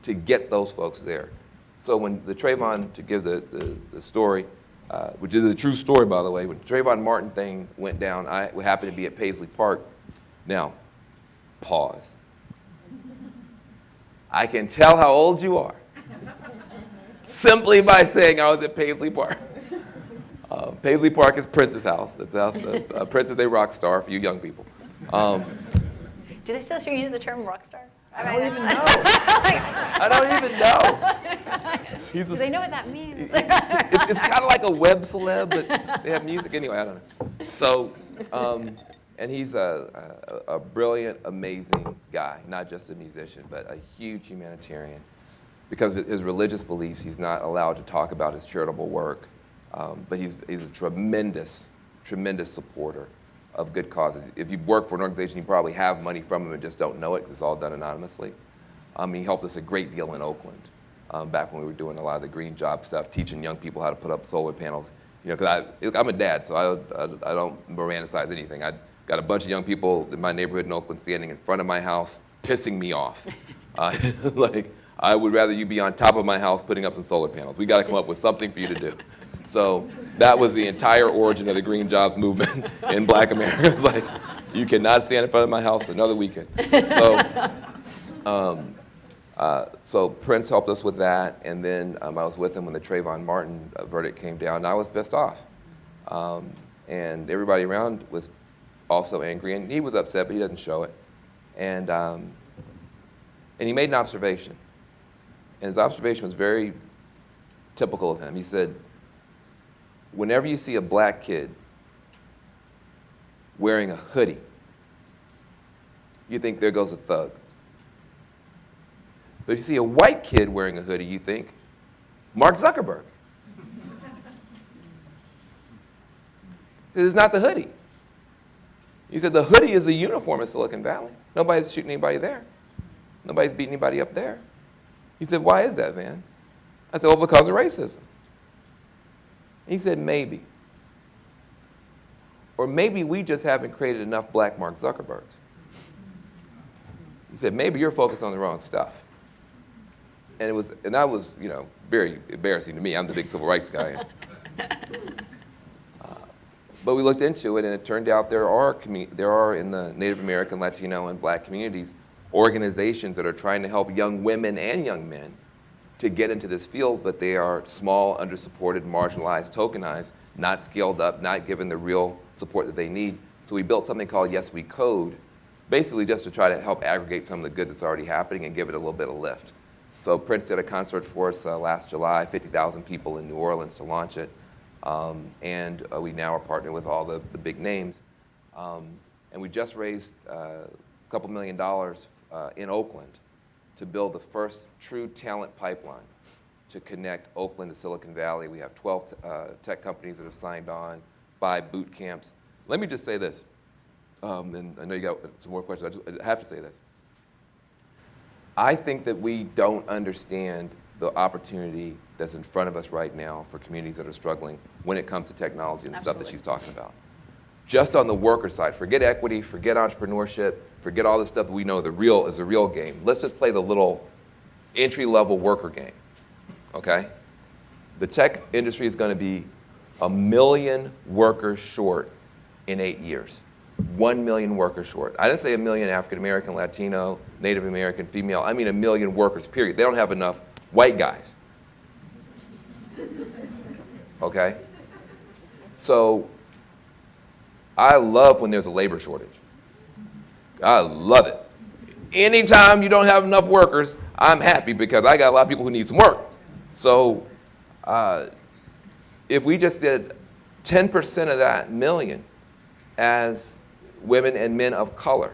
to get those folks there. So when the Trayvon, to give the story, which is a true story, by the way, when the Trayvon Martin thing went down, I happened to be at Paisley Park. Now, pause. I can tell how old you are simply by saying I was at Paisley Park. Paisley Park is Prince's house. That's the house. Prince is a rock star for you young people. Do they still use the term rock star? I don't even know. I don't even know. Do they know what that means? It's kind of like a web celeb, but they have music anyway. I don't know. So, and he's a brilliant, amazing guy, not just a musician, but a huge humanitarian. Because of his religious beliefs, he's not allowed to talk about his charitable work, but he's a tremendous, tremendous supporter of good causes. If you work for an organization, you probably have money from them and just don't know it because it's all done anonymously. He helped us a great deal in Oakland back when we were doing a lot of the green job stuff, teaching young people how to put up solar panels. Because I'm a dad, so I don't romanticize anything. I got a bunch of young people in my neighborhood in Oakland standing in front of my house, pissing me off. Like, I would rather you be on top of my house putting up some solar panels. We got to come up with something for you to do. So That was the entire origin of the Green Jobs movement in Black America. It's like, you cannot stand in front of my house another weekend. So Prince helped us with that, and then I was with him when the Trayvon Martin verdict came down, and I was pissed off. And everybody around was also angry, and he was upset, but he doesn't show it. And he made an observation, and his observation was very typical of him. He said, whenever you see a black kid wearing a hoodie, you think there goes a thug. But if you see a white kid wearing a hoodie, you think Mark Zuckerberg. It's not the hoodie. He said the hoodie is the uniform in Silicon Valley. Nobody's shooting anybody there. Nobody's beating anybody up there. He said, why is that, man? I said, well, because of racism. He said, maybe. Or maybe we just haven't created enough black Mark Zuckerbergs. He said, maybe you're focused on the wrong stuff. And that was, very embarrassing to me. I'm the big civil rights guy. But we looked into it, and it turned out there are in the Native American, Latino, and black communities organizations that are trying to help young women and young men to get into this field, but they are small, undersupported, marginalized, tokenized, not scaled up, not given the real support that they need. So we built something called Yes We Code, basically just to try to help aggregate some of the good that's already happening and give it a little bit of lift. So Prince did a concert for us last July, 50,000 people in New Orleans to launch it. And we now are partnering with all the big names. And we just raised a couple $1 million in Oakland to build the first true talent pipeline to connect Oakland to Silicon Valley. We have 12 tech companies that have signed on, 5 boot camps. Let me just say this, and I know you got some more questions. I have to say this. I think that we don't understand the opportunity that's in front of us right now for communities that are struggling when it comes to technology and the stuff that she's talking about. Just on the worker side, forget equity, forget entrepreneurship, forget all this stuff that we know is a real game. Let's just play the little entry-level worker game, okay? The tech industry is going to be 1 million workers short in 8 years. 1 million workers short. I didn't say 1 million African American, Latino, Native American, female. I mean 1 million workers, period. They don't have enough white guys. Okay? So I love when there's a labor shortage. I love it. Anytime you don't have enough workers, I'm happy because I got a lot of people who need some work. So if we just did 10% of that million as women and men of color,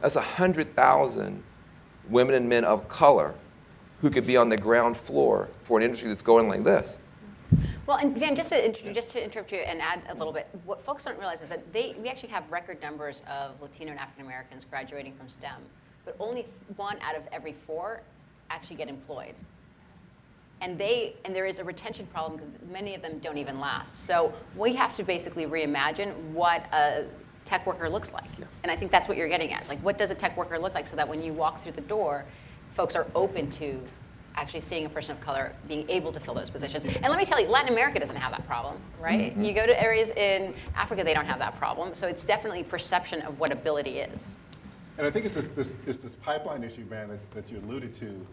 that's 100,000 women and men of color who could be on the ground floor for an industry that's going like this. Well, and Van, just to interrupt you and add a little bit, what folks don't realize is that we actually have record numbers of Latino and African Americans graduating from STEM, but only 1 out of every 4 actually get employed. And there is a retention problem because many of them don't even last. So we have to basically reimagine what a tech worker looks like. Yeah. And I think that's what you're getting at. Like, what does a tech worker look like so that when you walk through the door, folks are open to actually seeing a person of color being able to fill those positions. And let me tell you, Latin America doesn't have that problem, right? Mm-hmm. You go to areas in Africa, they don't have that problem. So it's definitely perception of what ability is. And I think it's this pipeline issue, Van, that you alluded to.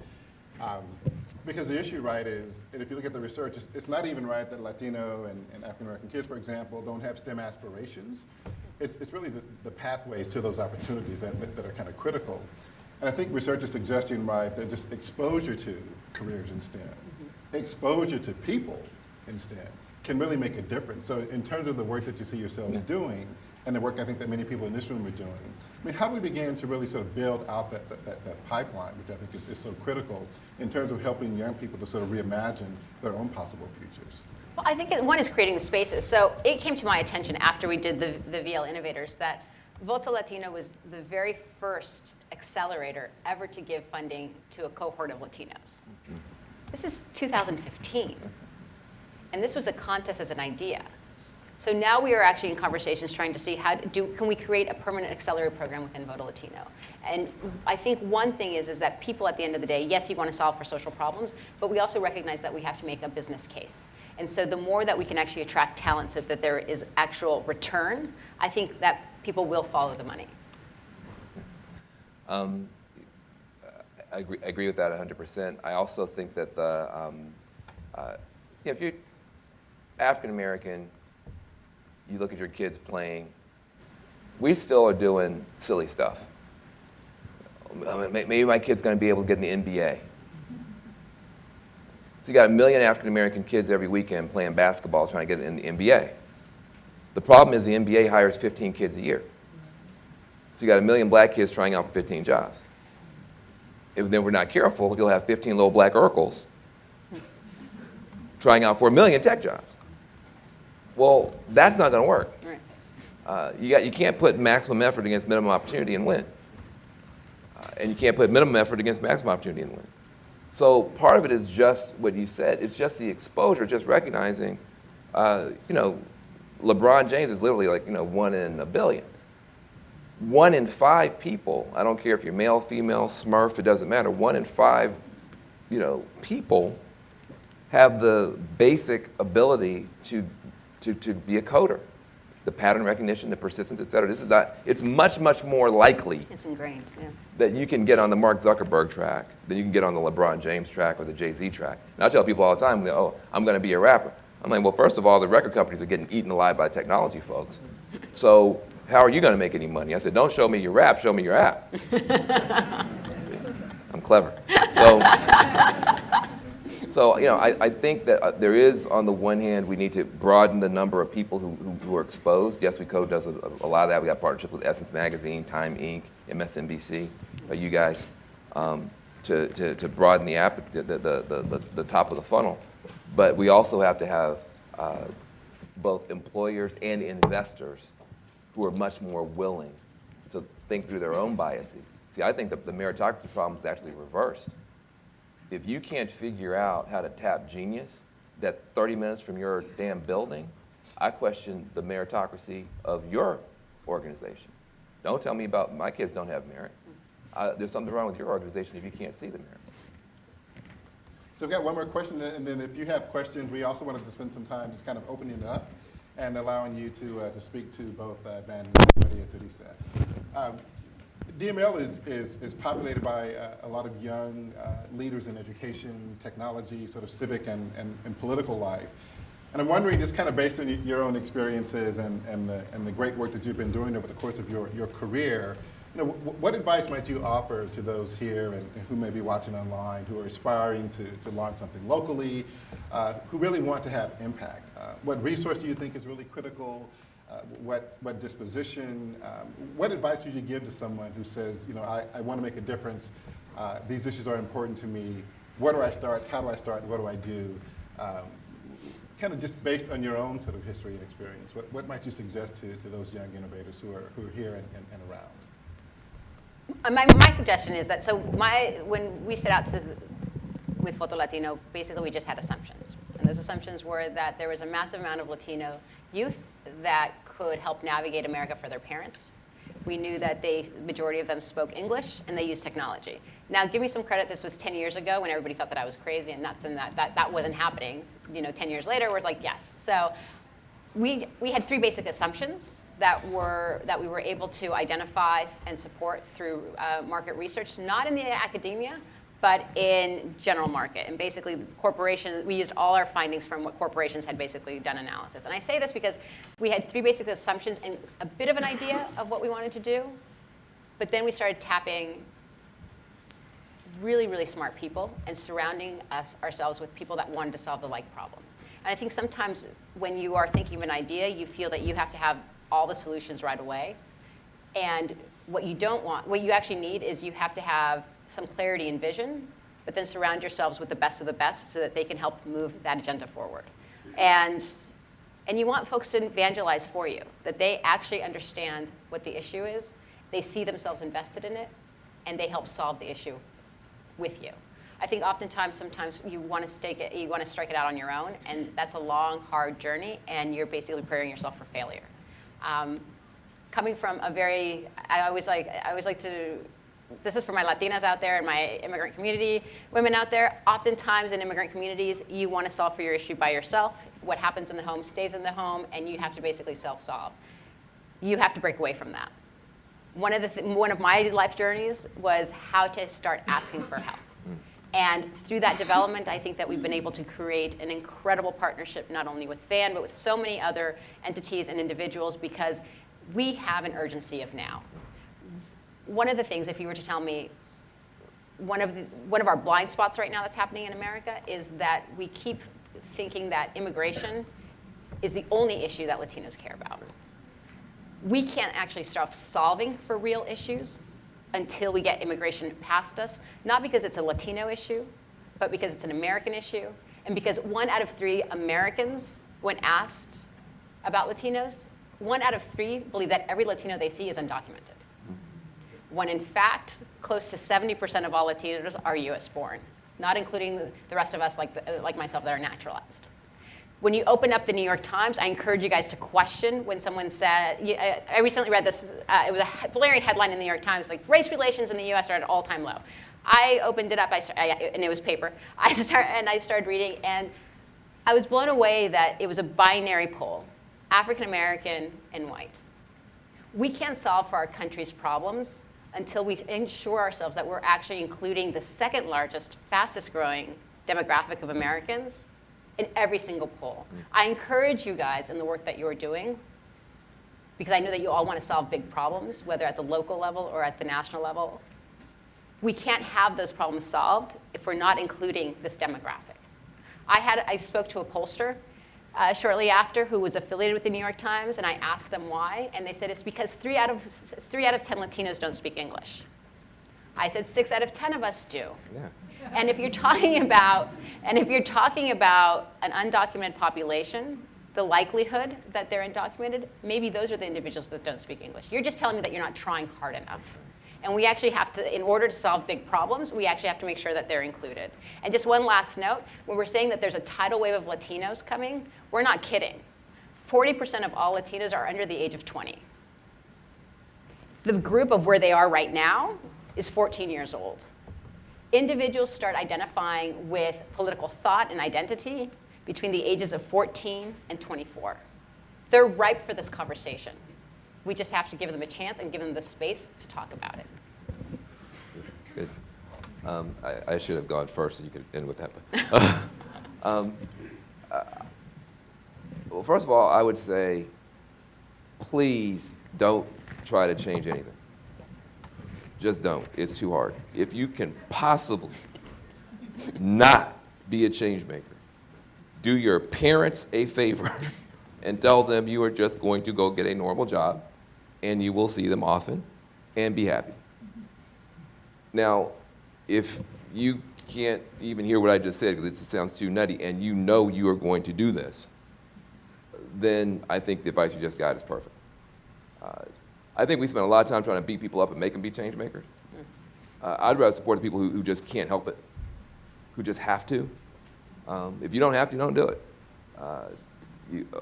Because the issue, right, is, and if you look at the research, it's not even right that Latino and African American kids, for example, don't have STEM aspirations. It's really the pathways to those opportunities that are kind of critical. And I think research is suggesting, right, that just exposure to careers in STEM, exposure to people in STEM can really make a difference. So in terms of the work that you see yourselves doing, and the work I think that many people in this room are doing, I mean, how do we begin to really sort of build out that pipeline, which I think is so critical in terms of helping young people to sort of reimagine their own possible futures? Well, I think one is creating the spaces. So it came to my attention after we did the VL Innovators that Voto Latino was the very first accelerator ever to give funding to a cohort of Latinos. This is 2015. And this was a contest as an idea. So now we are actually in conversations trying to see can we create a permanent accelerator program within Voto Latino? And I think one thing is that people at the end of the day, yes, you want to solve for social problems, but we also recognize that we have to make a business case. And so the more that we can actually attract talent so that there is actual return, I think that people will follow the money. I agree with that 100%. I also think that if you're African American, you look at your kids playing, we still are doing silly stuff. Maybe my kid's going to be able to get in the NBA. So you got 1 million African American kids every weekend playing basketball trying to get in the NBA. The problem is the NBA hires 15 kids a year. So you got 1 million black kids trying out for 15 jobs. If then we're not careful, you'll have 15 little black Urkels trying out for 1 million tech jobs. Well, that's not going to work. Right. You can't put maximum effort against minimum opportunity and win. And you can't put minimum effort against maximum opportunity and win. So part of it is just what you said. It's just the exposure, just recognizing, LeBron James is literally like, 1 in a billion. 1 in 5 people, I don't care if you're male, female, Smurf, it doesn't matter. 1 in 5, people have the basic ability to be a coder. The pattern recognition, the persistence, et cetera. This is not, it's much, much more likely It's ingrained, yeah. that you can get on the Mark Zuckerberg track than you can get on the LeBron James track or the Jay-Z track. And I tell people all the time, oh, I'm going to be a rapper. I'm like, well, first of all, the record companies are getting eaten alive by technology folks. So how are you going to make any money? I said, don't show me your rap, show me your app. I'm clever. So I think that there is, on the one hand, we need to broaden the number of people who are exposed. Yes, We Code does a lot of that. We got partnerships with Essence Magazine, Time Inc., MSNBC, you guys, to broaden the top of the funnel. But we also have to have both employers and investors who are much more willing to think through their own biases. See, I think the meritocracy problem is actually reversed. If you can't figure out how to tap genius, that 30 minutes from your damn building, I question the meritocracy of your organization. Don't tell me about my kids don't have merit. There's something wrong with your organization if you can't see the merit. So we've got one more question, and then if you have questions, we also wanted to spend some time just kind of opening it up and allowing you to speak to both Van and Teresa. DML is populated by a lot of young leaders in education, technology, sort of civic and political life. And I'm wondering, just kind of based on your own experiences and the great work that you've been doing over the course of your career, what advice might you offer to those here and who may be watching online, who are aspiring to launch something locally, who really want to have impact? What resource do you think is really critical? What disposition? What advice would you give to someone who says, I want to make a difference. These issues are important to me. Where do I start? How do I start? What do I do? Kind of just based on your own sort of history and experience, what might you suggest to those young innovators who are here and around? My suggestion is that, when we set out with Photo Latino, basically we just had assumptions. And those assumptions were that there was a massive amount of Latino youth that could help navigate America for their parents. We knew that the majority of them spoke English and they used technology. Now, give me some credit, this was 10 years ago when everybody thought that I was crazy and nuts and that wasn't happening. 10 years later, we're like, yes. So we had 3 basic assumptions that we were able to identify and support through market research, not in the academia, but in general market. And basically, corporations, we used all our findings from what corporations had basically done analysis. And I say this because we had 3 basic assumptions and a bit of an idea of what we wanted to do, but then we started tapping really, really smart people and surrounding ourselves with people that wanted to solve the like problem. And I think sometimes when you are thinking of an idea, you feel that you have to have all the solutions right away. And what you don't want, what you actually need is you have to have some clarity and vision, but then surround yourselves with the best of the best so that they can help move that agenda forward. And you want folks to evangelize for you, that they actually understand what the issue is, they see themselves invested in it, and they help solve the issue with you. I think sometimes you want to strike it out on your own, and that's a long, hard journey, and you're basically preparing yourself for failure. Coming from I always like to this is for my Latinas out there and my immigrant community, women out there. Oftentimes in immigrant communities, you want to solve for your issue by yourself. What happens in the home stays in the home, and you have to basically self-solve. You have to break away from that. One of my life journeys was how to start asking for help. And through that development, I think that we've been able to create an incredible partnership, not only with FAN, but with so many other entities and individuals, because we have an urgency of now. One of the things, if you were to tell me, one of our blind spots right now that's happening in America is that we keep thinking that immigration is the only issue that Latinos care about. We can't actually start solving for real issues until we get immigration past us, not because it's a Latino issue, but because it's an American issue, and because 1 out of 3 Americans, when asked about Latinos, 1 out of 3 believe that every Latino they see is undocumented. When in fact, close to 70% of all Latinos are US born, not including the rest of us like myself that are naturalized. When you open up the New York Times, I encourage you guys to question when someone said, I recently read this, it was a blaring headline in the New York Times, like race relations in the US are at an all-time low. I opened it up, and it was paper. I started reading, and I was blown away that it was a binary poll, African American and white. We can't solve for our country's problems until we ensure ourselves that we're actually including the second largest, fastest growing demographic of Americans in every single poll. I encourage you guys in the work that you're doing, because I know that you all want to solve big problems, whether at the local level or at the national level. We can't have those problems solved if we're not including this demographic. I spoke to a pollster shortly after who was affiliated with the New York Times, and I asked them why, and they said it's because 3 out of 10 Latinos don't speak English. I said 6 out of 10 of us do. Yeah. And if you're talking about an undocumented population, the likelihood that they're undocumented, maybe those are the individuals that don't speak English. You're just telling me that you're not trying hard enough. And we actually have to, in order to solve big problems, we actually have to make sure that they're included. And just one last note, when we're saying that there's a tidal wave of Latinos coming, we're not kidding. 40% of all Latinos are under the age of 20. The group of where they are right now is 14 years old. Individuals start identifying with political thought and identity between the ages of 14 and 24. They're ripe for this conversation. We just have to give them a chance and give them the space to talk about it. Good. I should have gone first so you could end with that. Well, first of all, I would say, please don't try to change anything. Just don't. It's too hard. If you can possibly not be a change maker, do your parents a favor and tell them you are just going to go get a normal job and you will see them often and be happy. Now, if you can't even hear what I just said because it sounds too nutty and you know you are going to do this, then I think the advice you just got is perfect. I think we spend a lot of time trying to beat people up and make them be change makers. I'd rather support the people who just can't help it, who just have to. If you don't have to, don't do it.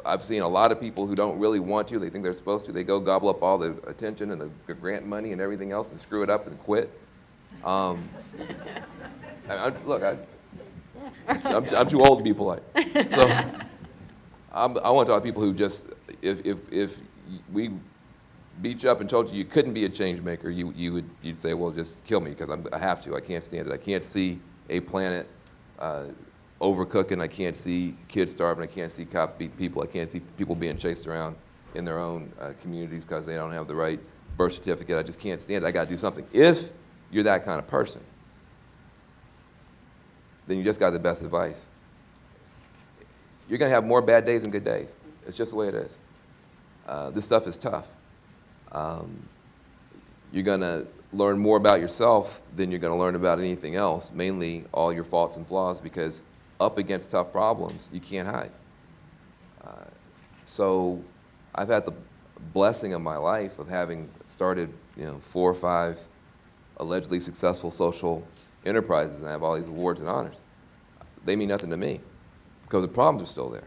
I've seen a lot of people who don't really want to. They think they're supposed to. They go gobble up all the attention and the grant money and everything else and screw it up and quit. I'm too old to be polite. So I want to talk to people who just, if we beat you up and told you couldn't be a change maker, you'd say, well, just kill me because I have to. I can't stand it. I can't see a planet overcooking. I can't see kids starving. I can't see cops beat people. I can't see people being chased around in their own communities because they don't have the right birth certificate. I just can't stand it. I got to do something. If you're that kind of person, then you just got the best advice. You're going to have more bad days than good days. It's just the way it is. This stuff is tough. You're going to learn more about yourself than you're going to learn about anything else, mainly all your faults and flaws, because up against tough problems, you can't hide. So I've had the blessing of my life of having started 4 or 5 allegedly successful social enterprises, and I have all these awards and honors. They mean nothing to me because the problems are still there.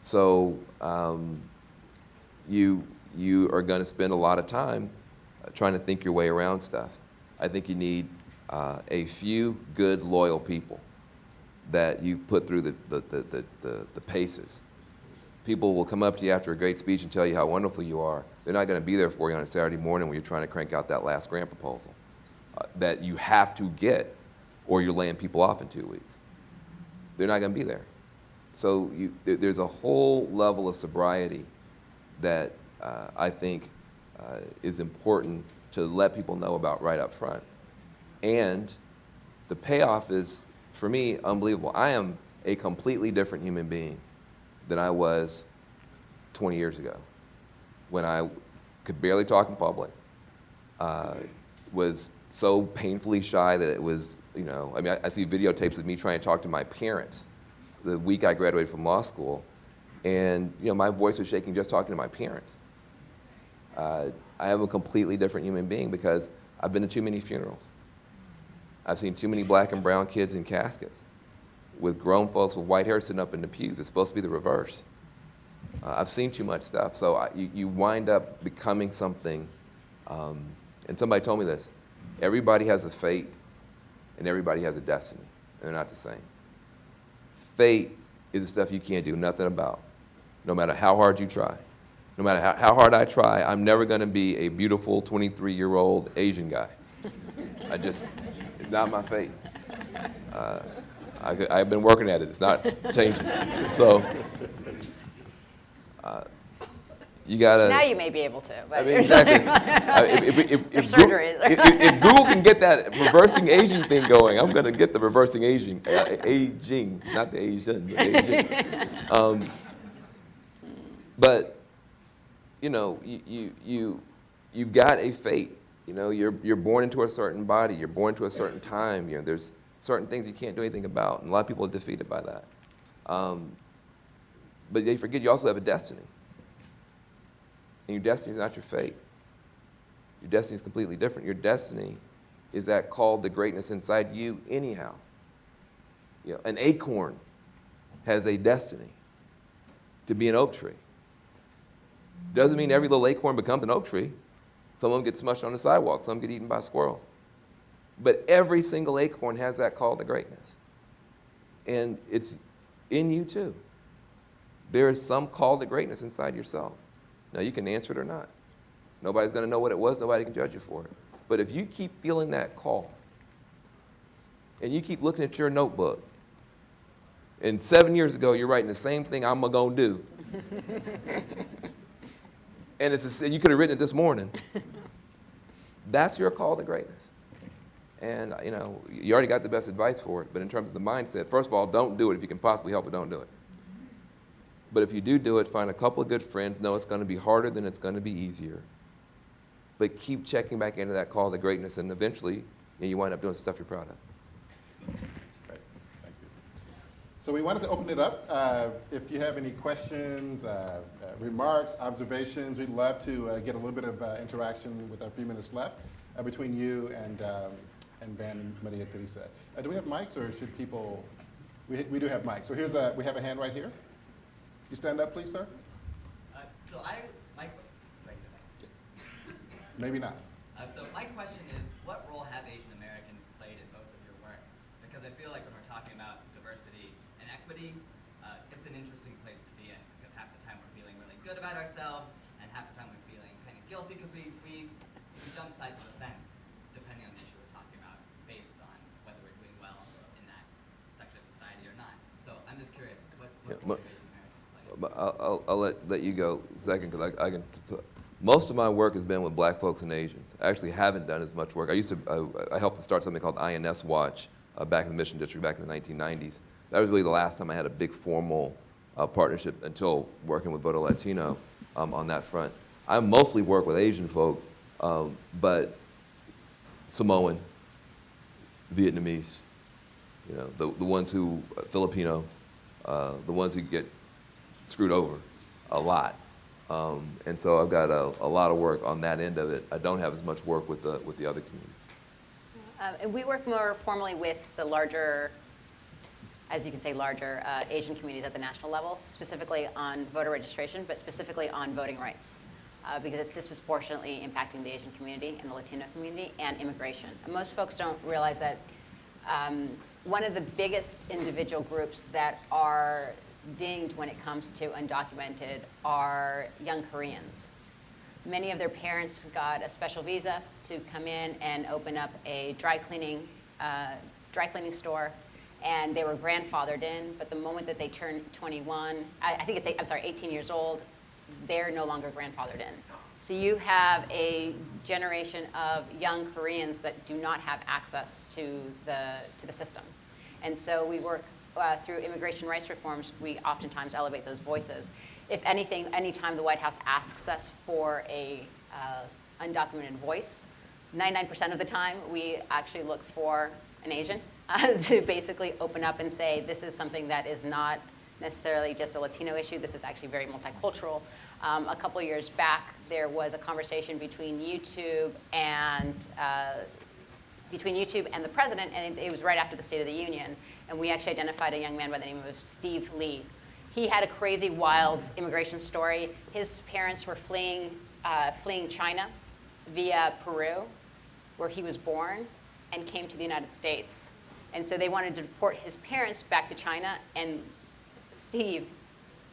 So you are going to spend a lot of time trying to think your way around stuff. I think you need a few good, loyal people that you put through the paces. People will come up to you after a great speech and tell you how wonderful you are. They're not going to be there for you on a Saturday morning when you're trying to crank out that last grant proposal that you have to get, or you're laying people off in 2 weeks. They're not going to be there. So there's a whole level of sobriety that I think is important to let people know about right up front. And the payoff is, for me, unbelievable. I am a completely different human being than I was 20 years ago, when I could barely talk in public, was so painfully shy that it was, you know, I mean, I see videotapes of me trying to talk to my parents the week I graduated from law school, and, you know, my voice was shaking just talking to my parents. I am a completely different human being because I've been to too many funerals. I've seen too many black and brown kids in caskets with grown folks with white hair sitting up in the pews. It's supposed to be the reverse. I've seen too much stuff. So you wind up becoming something, and somebody told me this, everybody has a fate and everybody has a destiny. They're not the same. Fate is the stuff you can't do nothing about, no matter how hard you try. No matter how hard I try, I'm never going to be a beautiful 23-year-old Asian guy. It's not my fate. I've been working at it. It's not changing. So you gotta. Now you may be able to. But I mean, exactly. If Google can get that reversing aging thing going, I'm going to get the reversing aging, not the Asian, but aging. But you know, you've got a fate. You know, you're born into a certain body. You're born into a certain time. You know, there's certain things you can't do anything about, and a lot of people are defeated by that. But they forget you also have a destiny. And your destiny is not your fate. Your destiny is completely different. Your destiny is that call to greatness inside you anyhow. You know, an acorn has a destiny to be an oak tree. Doesn't mean every little acorn becomes an oak tree. Some of them get smushed on the sidewalk. Some get eaten by squirrels. But every single acorn has that call to greatness. And it's in you too. There is some call to greatness inside yourself. Now, you can answer it or not. Nobody's going to know what it was. Nobody can judge you for it. But if you keep feeling that call, and you keep looking at your notebook, and 7 years ago, you're writing the same thing I'm going to do, and you could have written it this morning, that's your call to greatness. And, you know, you already got the best advice for it, but in terms of the mindset, first of all, don't do it. If you can possibly help it, don't do it. But if you do it, find a couple of good friends. Know it's going to be harder than it's going to be easier. But keep checking back into that call to greatness, and eventually you wind up doing stuff you're proud of. Great. Thank you. So we wanted to open it up. If you have any questions, remarks, observations, we'd love to get a little bit of interaction with our few minutes left between you and Van and Maria Teresa. Do we have mics, or should people? We do have mics. So we have a hand right here. You stand up, please, sir. Maybe not. So my question is, what role have Asian Americans played in both of your work? Because I feel like when we're talking about diversity and equity, it's an interesting place to be in, because half the time we're feeling really good about ourselves, and half the time we're feeling kind of guilty because we jump sides of the fence, depending on the issue we're talking about, based on whether we're doing well in that section of society or not. So I'm just curious, what role do Asian Americans play? I'll let you go second, because I can. Most of my work has been with black folks and Asians. I actually haven't done as much work. I helped to start something called INS Watch back in the Mission District back in the 1990s. That was really the last time I had a big formal partnership until working with Voto Latino on that front. I mostly work with Asian folk, but Samoan, Vietnamese, you know, the ones who, Filipino, the ones who get screwed over a lot. And so I've got a lot of work on that end of it. I don't have as much work with the other communities. And we work more formally with the larger, as you can say, larger Asian communities at the national level, specifically on voter registration, but specifically on voting rights. because it's disproportionately impacting the Asian community and the Latino community, and immigration. And most folks don't realize that one of the biggest individual groups that are dinged when it comes to undocumented are young Koreans. Many of their parents got a special visa to come in and open up a dry cleaning store, and they were grandfathered in, but the moment that they turned 21, I think it's 18 years old, they're no longer grandfathered in. So you have a generation of young Koreans that do not have access to the system. And so we work through immigration rights reforms, we oftentimes elevate those voices. If anything, anytime the White House asks us for a undocumented voice, 99% of the time we actually look for an Asian to basically open up and say, this is something that is not necessarily just a Latino issue, this is actually very multicultural. A couple of years back, there was a conversation between YouTube and the president, and it was right after the State of the Union, and we actually identified a young man by the name of Steve Lee. He had a crazy, wild immigration story. His parents were fleeing China via Peru, where he was born, and came to the United States. And so they wanted to deport his parents back to China and Steve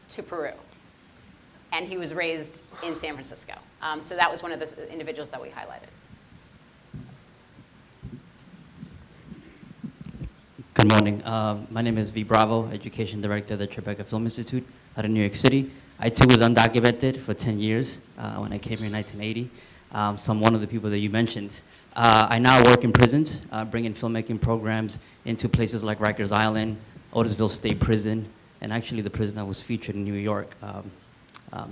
to Peru. And he was raised in San Francisco. So that was one of the individuals that we highlighted. Good morning. My name is V. Bravo, Education Director at the Tribeca Film Institute out of New York City. I too was undocumented for 10 years when I came here in 1980. So I'm one of the people that you mentioned. I now work in prisons, bringing filmmaking programs into places like Rikers Island, Otisville State Prison, and actually the prison that was featured in New York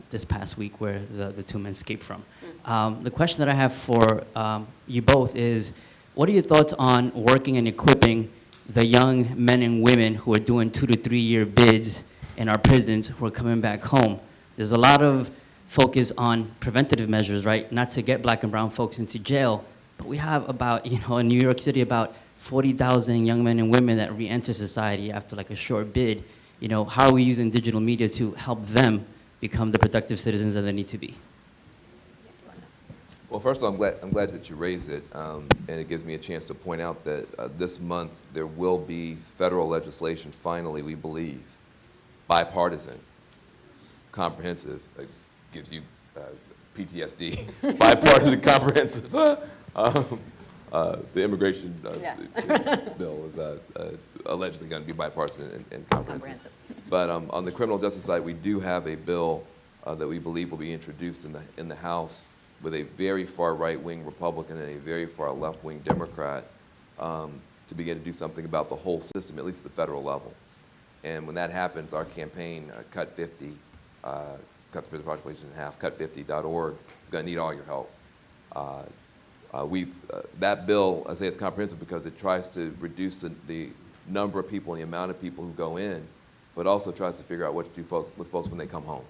this past week where the two men escaped from. The question that I have for you both is, what are your thoughts on working and equipping the young men and women who are doing 2 to 3 year bids in our prisons who are coming back home? There's a lot of focus on preventative measures, right? Not to get black and brown folks into jail, but we have about, in New York City, about 40,000 young men and women that re-enter society after like a short bid. How are we using digital media to help them become the productive citizens that they need to be? Well, first of all, I'm glad that you raised it, and it gives me a chance to point out that this month there will be federal legislation, finally, we believe, bipartisan, comprehensive, gives you PTSD, bipartisan, comprehensive. The immigration bill is allegedly going to be bipartisan and comprehensive. But on the criminal justice side, we do have a bill that we believe will be introduced in the House with a very far right-wing Republican and a very far left-wing Democrat to begin to do something about the whole system, at least at the federal level. And when that happens, our campaign, Cut 50, Cut the Prison Population in Half, cut50.org, is going to need all your help. That bill, I say it's comprehensive because it tries to reduce the number of people and the amount of people who go in, but also tries to figure out what to do with folks when they come home.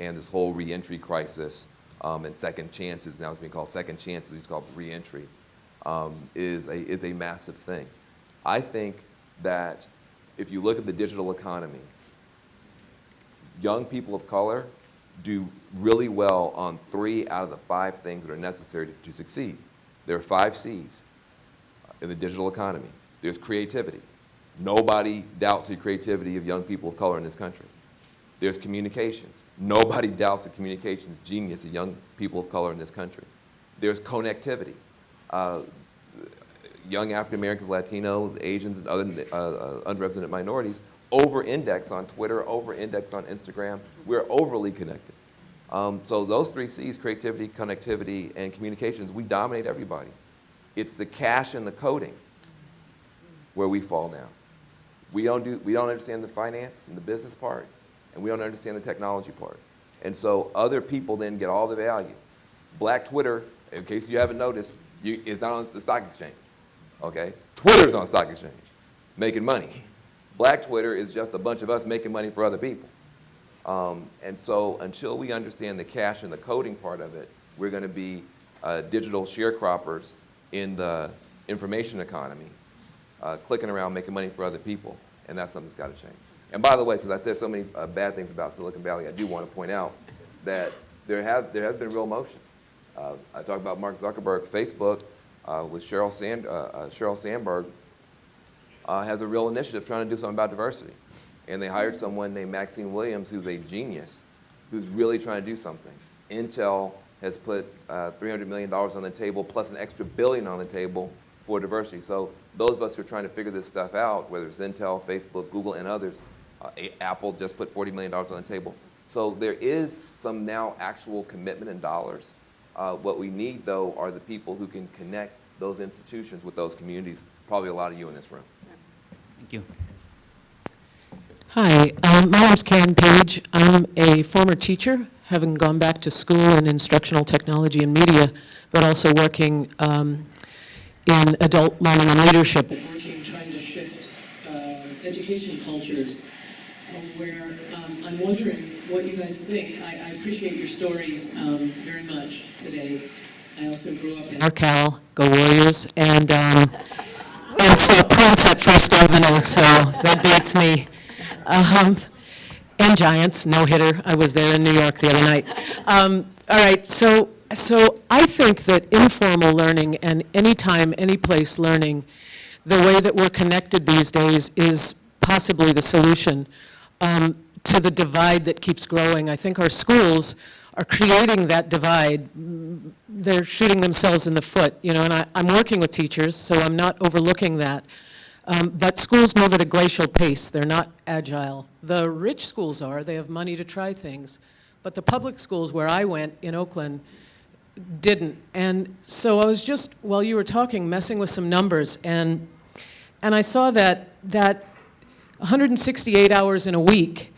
And this whole reentry crisis and second chances, now it's being called second chances, it's called reentry, is a massive thing. I think that if you look at the digital economy, young people of color do really well on 3 out of the 5 things that are necessary to succeed. There are 5 C's in the digital economy. There's creativity. Nobody doubts the creativity of young people of color in this country. There's communications. Nobody doubts the communications genius of young people of color in this country. There's connectivity. Young African Americans, Latinos, Asians, and other underrepresented minorities over-index on Twitter, over-index on Instagram. We're overly connected. So those 3 C's, creativity, connectivity, and communications, we dominate everybody. It's the cash and the coding where we fall now. We don't understand the finance and the business part, and we don't understand the technology part. And so other people then get all the value. Black Twitter, in case you haven't noticed, is not on the stock exchange, okay? Twitter's on stock exchange, making money. Black Twitter is just a bunch of us making money for other people. And so until we understand the cash and the coding part of it, we're going to be digital sharecroppers in the information economy, clicking around, making money for other people, and that's something that's got to change. And by the way, since I said so many bad things about Silicon Valley, I do want to point out that there has been real motion. I talked about Mark Zuckerberg, Facebook, with Sheryl Sandberg, has a real initiative trying to do something about diversity. And they hired someone named Maxine Williams, who's a genius, who's really trying to do something. Intel has put $300 million on the table, plus an extra $1 billion on the table for diversity. So those of us who are trying to figure this stuff out, whether it's Intel, Facebook, Google, and others, Apple just put $40 million on the table. So there is some now actual commitment in dollars. What we need, though, are the people who can connect those institutions with those communities, probably a lot of you in this room. Thank you. Hi, my name's Karen Page. I'm a former teacher, having gone back to school in instructional technology and media, but also working in adult learning and leadership. Working, trying to shift education cultures, where I'm wondering what you guys think. I appreciate your stories very much today. I also grew up in NorCal, go Warriors, and saw Prince at First Avenue, so that dates me. And Giants, no-hitter. I was there in New York the other night. All right, so I think that informal learning and anytime, anyplace learning, the way that we're connected these days is possibly the solution to the divide that keeps growing. I think our schools are creating that divide. They're shooting themselves in the foot, you know, and I'm working with teachers, so I'm not overlooking that. But schools move at a glacial pace. They're not agile. The rich schools are. They have money to try things. But the public schools where I went in Oakland didn't. And so I was just, while you were talking, messing with some numbers. And I saw that 168 hours in a week,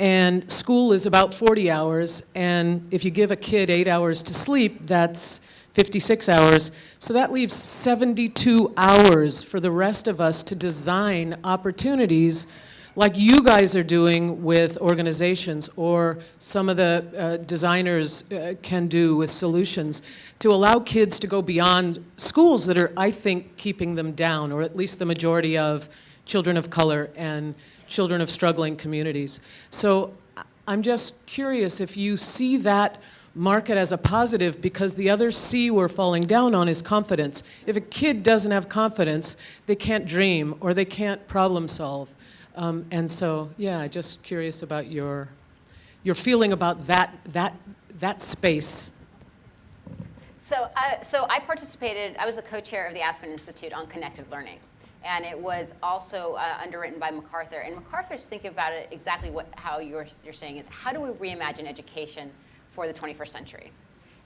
and school is about 40 hours. And if you give a kid 8 hours to sleep, that's 56 hours. So that leaves 72 hours for the rest of us to design opportunities like you guys are doing with organizations, or some of the designers can do with solutions, to allow kids to go beyond schools that are, I think, keeping them down, or at least the majority of children of color and children of struggling communities. So I'm just curious if you see that market as a positive, because the other C we're falling down on is confidence. If a kid doesn't have confidence, they can't dream or they can't problem solve. And so, yeah, just curious about your feeling about that space. So I participated, I was the co-chair of the Aspen Institute on Connected Learning. And it was also underwritten by MacArthur. And MacArthur's thinking about it exactly how you're saying is, how do we reimagine education for the 21st century?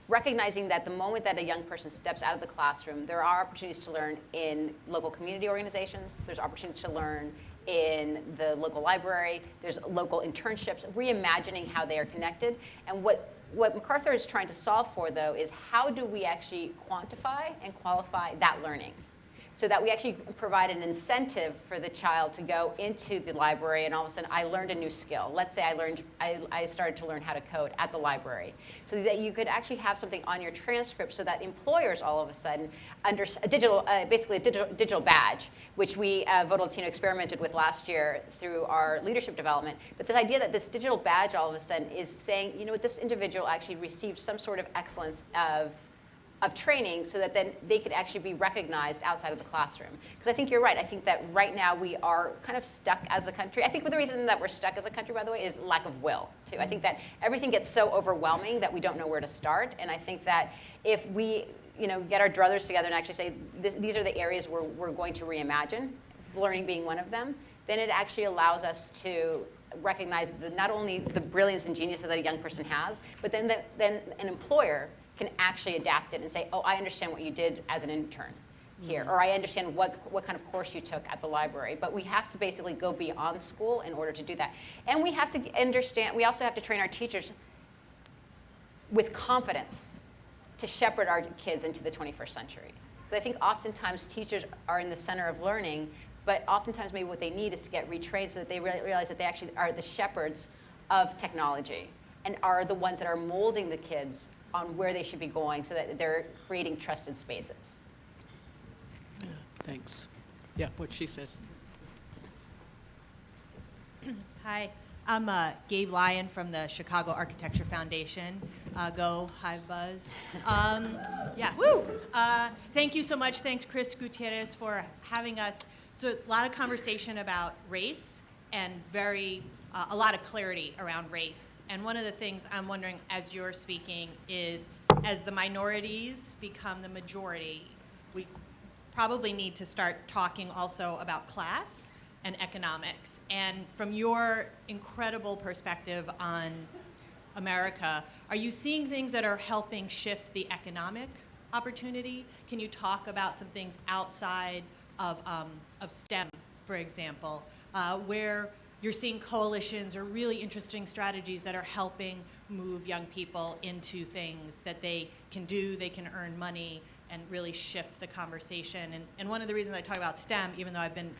Recognizing that the moment that a young person steps out of the classroom, there are opportunities to learn in local community organizations, there's opportunity to learn in the local library, there's local internships, reimagining how they are connected. And what MacArthur is trying to solve for, though, is how do we actually quantify and qualify that learning, so that we actually provide an incentive for the child to go into the library and all of a sudden I learned a new skill. Let's say I started to learn how to code at the library, so that you could actually have something on your transcript, so that employers all of a sudden basically a digital badge, which we Voto Latino experimented with last year through our leadership development. But this idea that this digital badge all of a sudden is saying, you know what, this individual actually received some sort of excellence of training, so that then they could actually be recognized outside of the classroom. Because I think you're right. I think that right now we are kind of stuck as a country. I think the reason that we're stuck as a country, by the way, is lack of will, too. I think that everything gets so overwhelming that we don't know where to start. And I think that if we get our druthers together and actually say, these are the areas where we're going to reimagine, learning being one of them, then it actually allows us to recognize not only the brilliance and genius that a young person has, but then an employer can actually adapt it and say, oh, I understand what you did as an intern here, or I understand what kind of course you took at the library. But we have to basically go beyond school in order to do that. And we have to understand, we also have to train our teachers with confidence to shepherd our kids into the 21st century. Because I think oftentimes teachers are in the center of learning, but oftentimes maybe what they need is to get retrained so that they realize that they actually are the shepherds of technology and are the ones that are molding the kids on where they should be going, so that they're creating trusted spaces. Yeah, thanks. Yeah, what she said. Hi, I'm Gabe Lyon from the Chicago Architecture Foundation. Go Hive Buzz. Yeah, woo! Thank you so much. Thanks, Chris Gutierrez, for having us. So a lot of conversation about race and a lot of clarity around race. And one of the things I'm wondering as you're speaking is, as the minorities become the majority, we probably need to start talking also about class and economics. And from your incredible perspective on America, are you seeing things that are helping shift the economic opportunity? Can you talk about some things outside of STEM, for example, where you're seeing coalitions or really interesting strategies that are helping move young people into things that they can do, they can earn money, and really shift the conversation? And one of the reasons I talk about STEM, even though I've been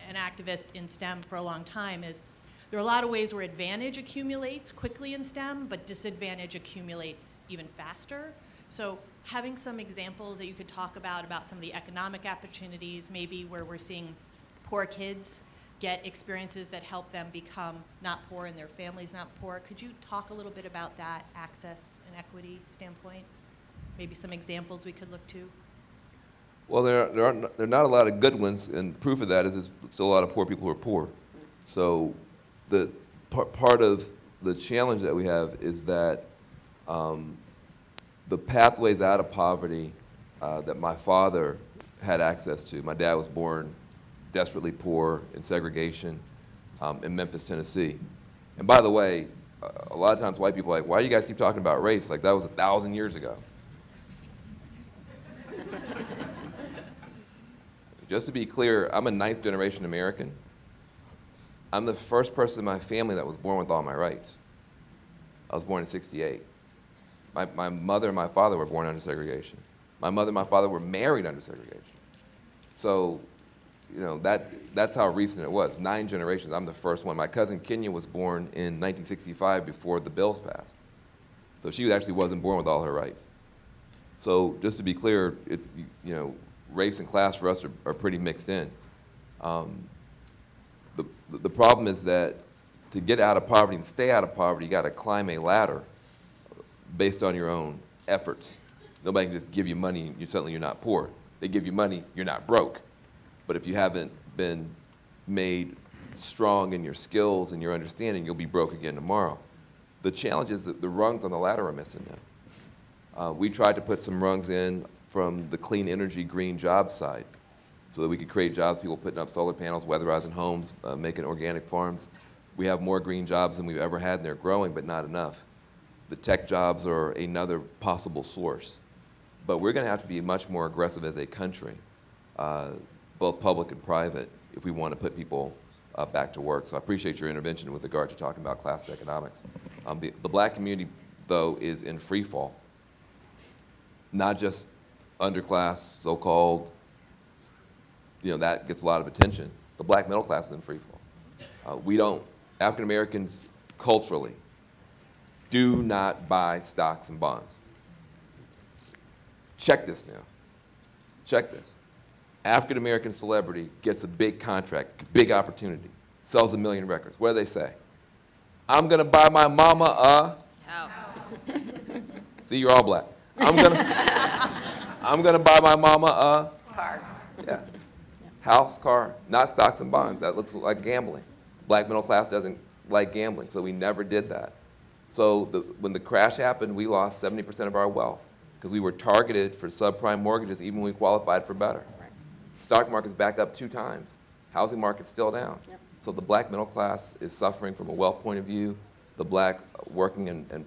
an activist in STEM for a long time, is there are a lot of ways where advantage accumulates quickly in STEM, but disadvantage accumulates even faster. So having some examples that you could talk about some of the economic opportunities, maybe where we're seeing poor kids get experiences that help them become not poor and their families not poor. Could you talk a little bit about that access and equity standpoint? Maybe some examples we could look to? Well, there are not a lot of good ones, and proof of that is there's still a lot of poor people who are poor. So the part of the challenge that we have is that the pathways out of poverty that my father had access to. My dad was born desperately poor in segregation in Memphis, Tennessee. And by the way, a lot of times white people are like, why do you guys keep talking about race? Like that was 1,000 years ago. Just to be clear, I'm a 9th generation American. I'm the first person in my family that was born with all my rights. I was born in '68. My mother and my father were born under segregation. My mother and my father were married under segregation. So, you know, that's how recent it was. 9 generations, I'm the first one. My cousin Kenya was born in 1965 before the bills passed. So she actually wasn't born with all her rights. So just to be clear, you know, race and class for us are pretty mixed in. The problem is that to get out of poverty and stay out of poverty, you got to climb a ladder based on your own efforts. Nobody can just give you money and suddenly you're not poor. They give you money, you're not broke. But if you haven't been made strong in your skills and your understanding, you'll be broke again tomorrow. The challenge is that the rungs on the ladder are missing now. We tried to put some rungs in from the clean energy, green job side so that we could create jobs, people putting up solar panels, weatherizing homes, making organic farms. We have more green jobs than we've ever had, and they're growing, but not enough. The tech jobs are another possible source. But we're going to have to be much more aggressive as a country, both public and private, if we want to put people back to work. So I appreciate your intervention with regard to talking about class and economics. The black community, though, is in free fall. Not just underclass, so-called, you know, that gets a lot of attention. The black middle class is in free fall. African Americans culturally do not buy stocks and bonds. Check this now. Check this. African American celebrity gets a big contract, big opportunity, sells 1 million records. What do they say? I'm gonna buy my mama a house. See, you're all black. I'm gonna buy my mama a Car. Yeah. House, car, not stocks and bonds. That looks like gambling. Black middle class doesn't like gambling, so we never did that. So when the crash happened, we lost 70% of our wealth because we were targeted for subprime mortgages even when we qualified for better. Right. Stock market's back up 2 times. Housing market's still down. Yep. So the black middle class is suffering from a wealth point of view. The black working and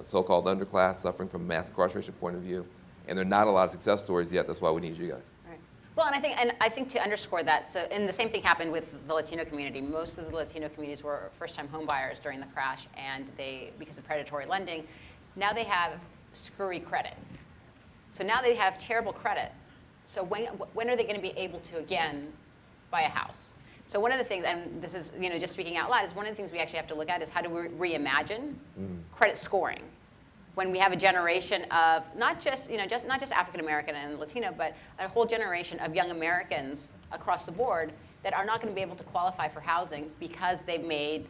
so-called underclass suffering from a mass incarceration point of view. And there are not a lot of success stories yet. That's why we need you guys. Right. Well, and I think to underscore that, so, and the same thing happened with the Latino community. Most of the Latino communities were first-time home buyers during the crash, and they, because of predatory lending, now they have screwy credit. So now they have terrible credit. So when are they going to be able to, again, buy a house? So one of the things, and this is, you know, just speaking out loud, is one of the things we actually have to look at is how do we reimagine credit scoring when we have a generation of not just African American and Latino, but a whole generation of young Americans across the board that are not going to be able to qualify for housing because they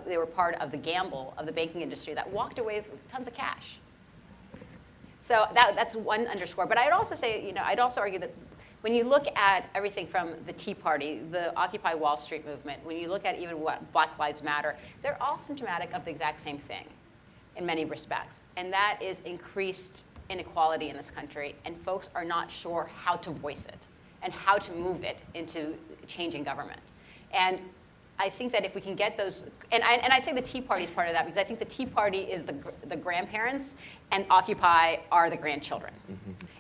were part of the gamble of the banking industry that walked away with tons of cash. So that's one underscore. But I'd also say, I'd also argue that when you look at everything from the Tea Party, the Occupy Wall Street movement, when you look at even what Black Lives Matter, they're all symptomatic of the exact same thing in many respects. And that is increased inequality in this country, and folks are not sure how to voice it and how to move it into changing government. And I think that if we can get those, and I say the Tea Party is part of that, because I think the Tea Party is the grandparents and Occupy are the grandchildren.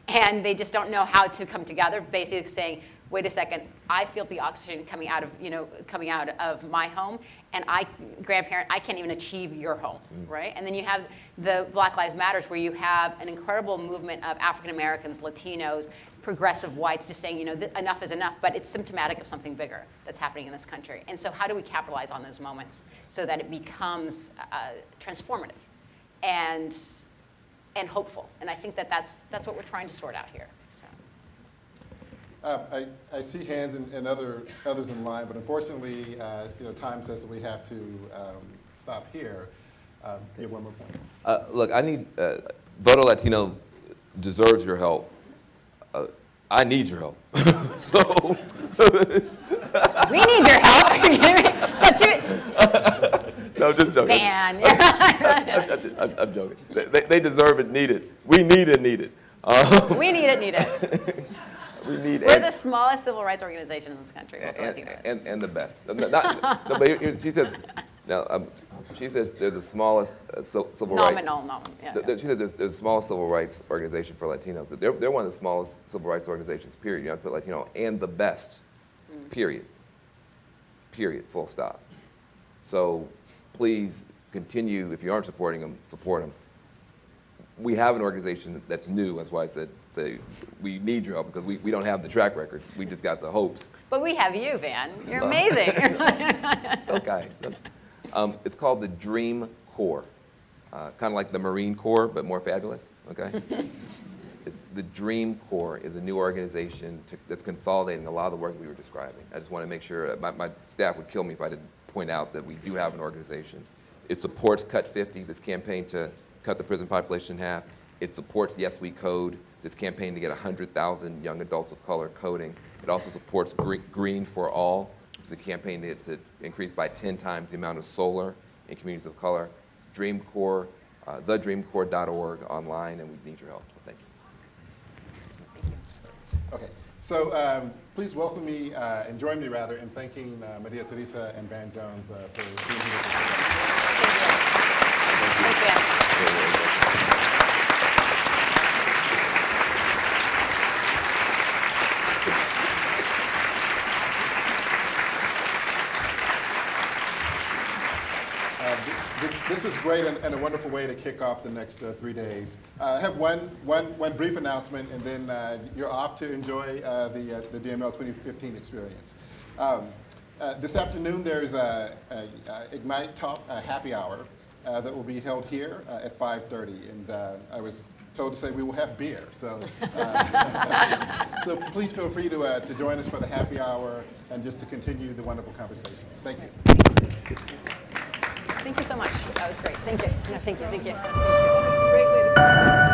And they just don't know how to come together, basically saying, wait a second, I feel the oxygen coming out of my home, and grandparent, I can't even achieve your home, right? And then you have the Black Lives Matters, where you have an incredible movement of African Americans, Latinos, progressive whites, just saying, enough is enough, but it's symptomatic of something bigger that's happening in this country. And so how do we capitalize on those moments so that it becomes transformative and hopeful? And I think that's what we're trying to sort out here. So. I see hands and others in line, but unfortunately, time says that we have to stop here. You have one more point. Look, I need, Voto Latino deserves your help. I need your help. So. We need your help. No, I'm just joking. Man. I'm joking. They deserve it, need it. We need it, need it. We need it, need it. We're the smallest civil rights organization in this country. And the best. But she says, now, she says they're the smallest civil rights. Yeah. She said they're the smallest civil rights organization for Latinos. They're one of the smallest civil rights organizations, period. You have to put Latino, and the best, period. Period, full stop. So please continue, if you aren't supporting them, support them. We have an organization that's new, that's why I said we need your help, because we don't have the track record. We just got the hopes. But we have you, Van. You're amazing. Okay. It's called the Dream Corps, kind of like the Marine Corps, but more fabulous, okay? The Dream Corps is a new organization that's consolidating a lot of the work we were describing. I just want to make sure, my staff would kill me if I didn't point out that we do have an organization. It supports Cut 50, this campaign to cut the prison population in half. It supports Yes We Code, this campaign to get 100,000 young adults of color coding. It also supports Green for All, which is a campaign to increase by 10 times the amount of solar in communities of color. Dream Corps, thedreamcorps.org online, and we need your help, so thank you. Okay, so please welcome me, and join me rather, in thanking Maria Teresa and Van Jones for being here. Thanks, Van. This is great and a wonderful way to kick off the next 3 days. I have one brief announcement, and then you're off to enjoy the DML 2015 experience. This afternoon, there's a Ignite Talk happy hour that will be held here at 5:30, and I was told to say we will have beer. So, so please feel free to join us for the happy hour and just to continue the wonderful conversations. Thank you. Thank you so much. That was great. Thank you. Yeah, thank you. Thank you. Great way to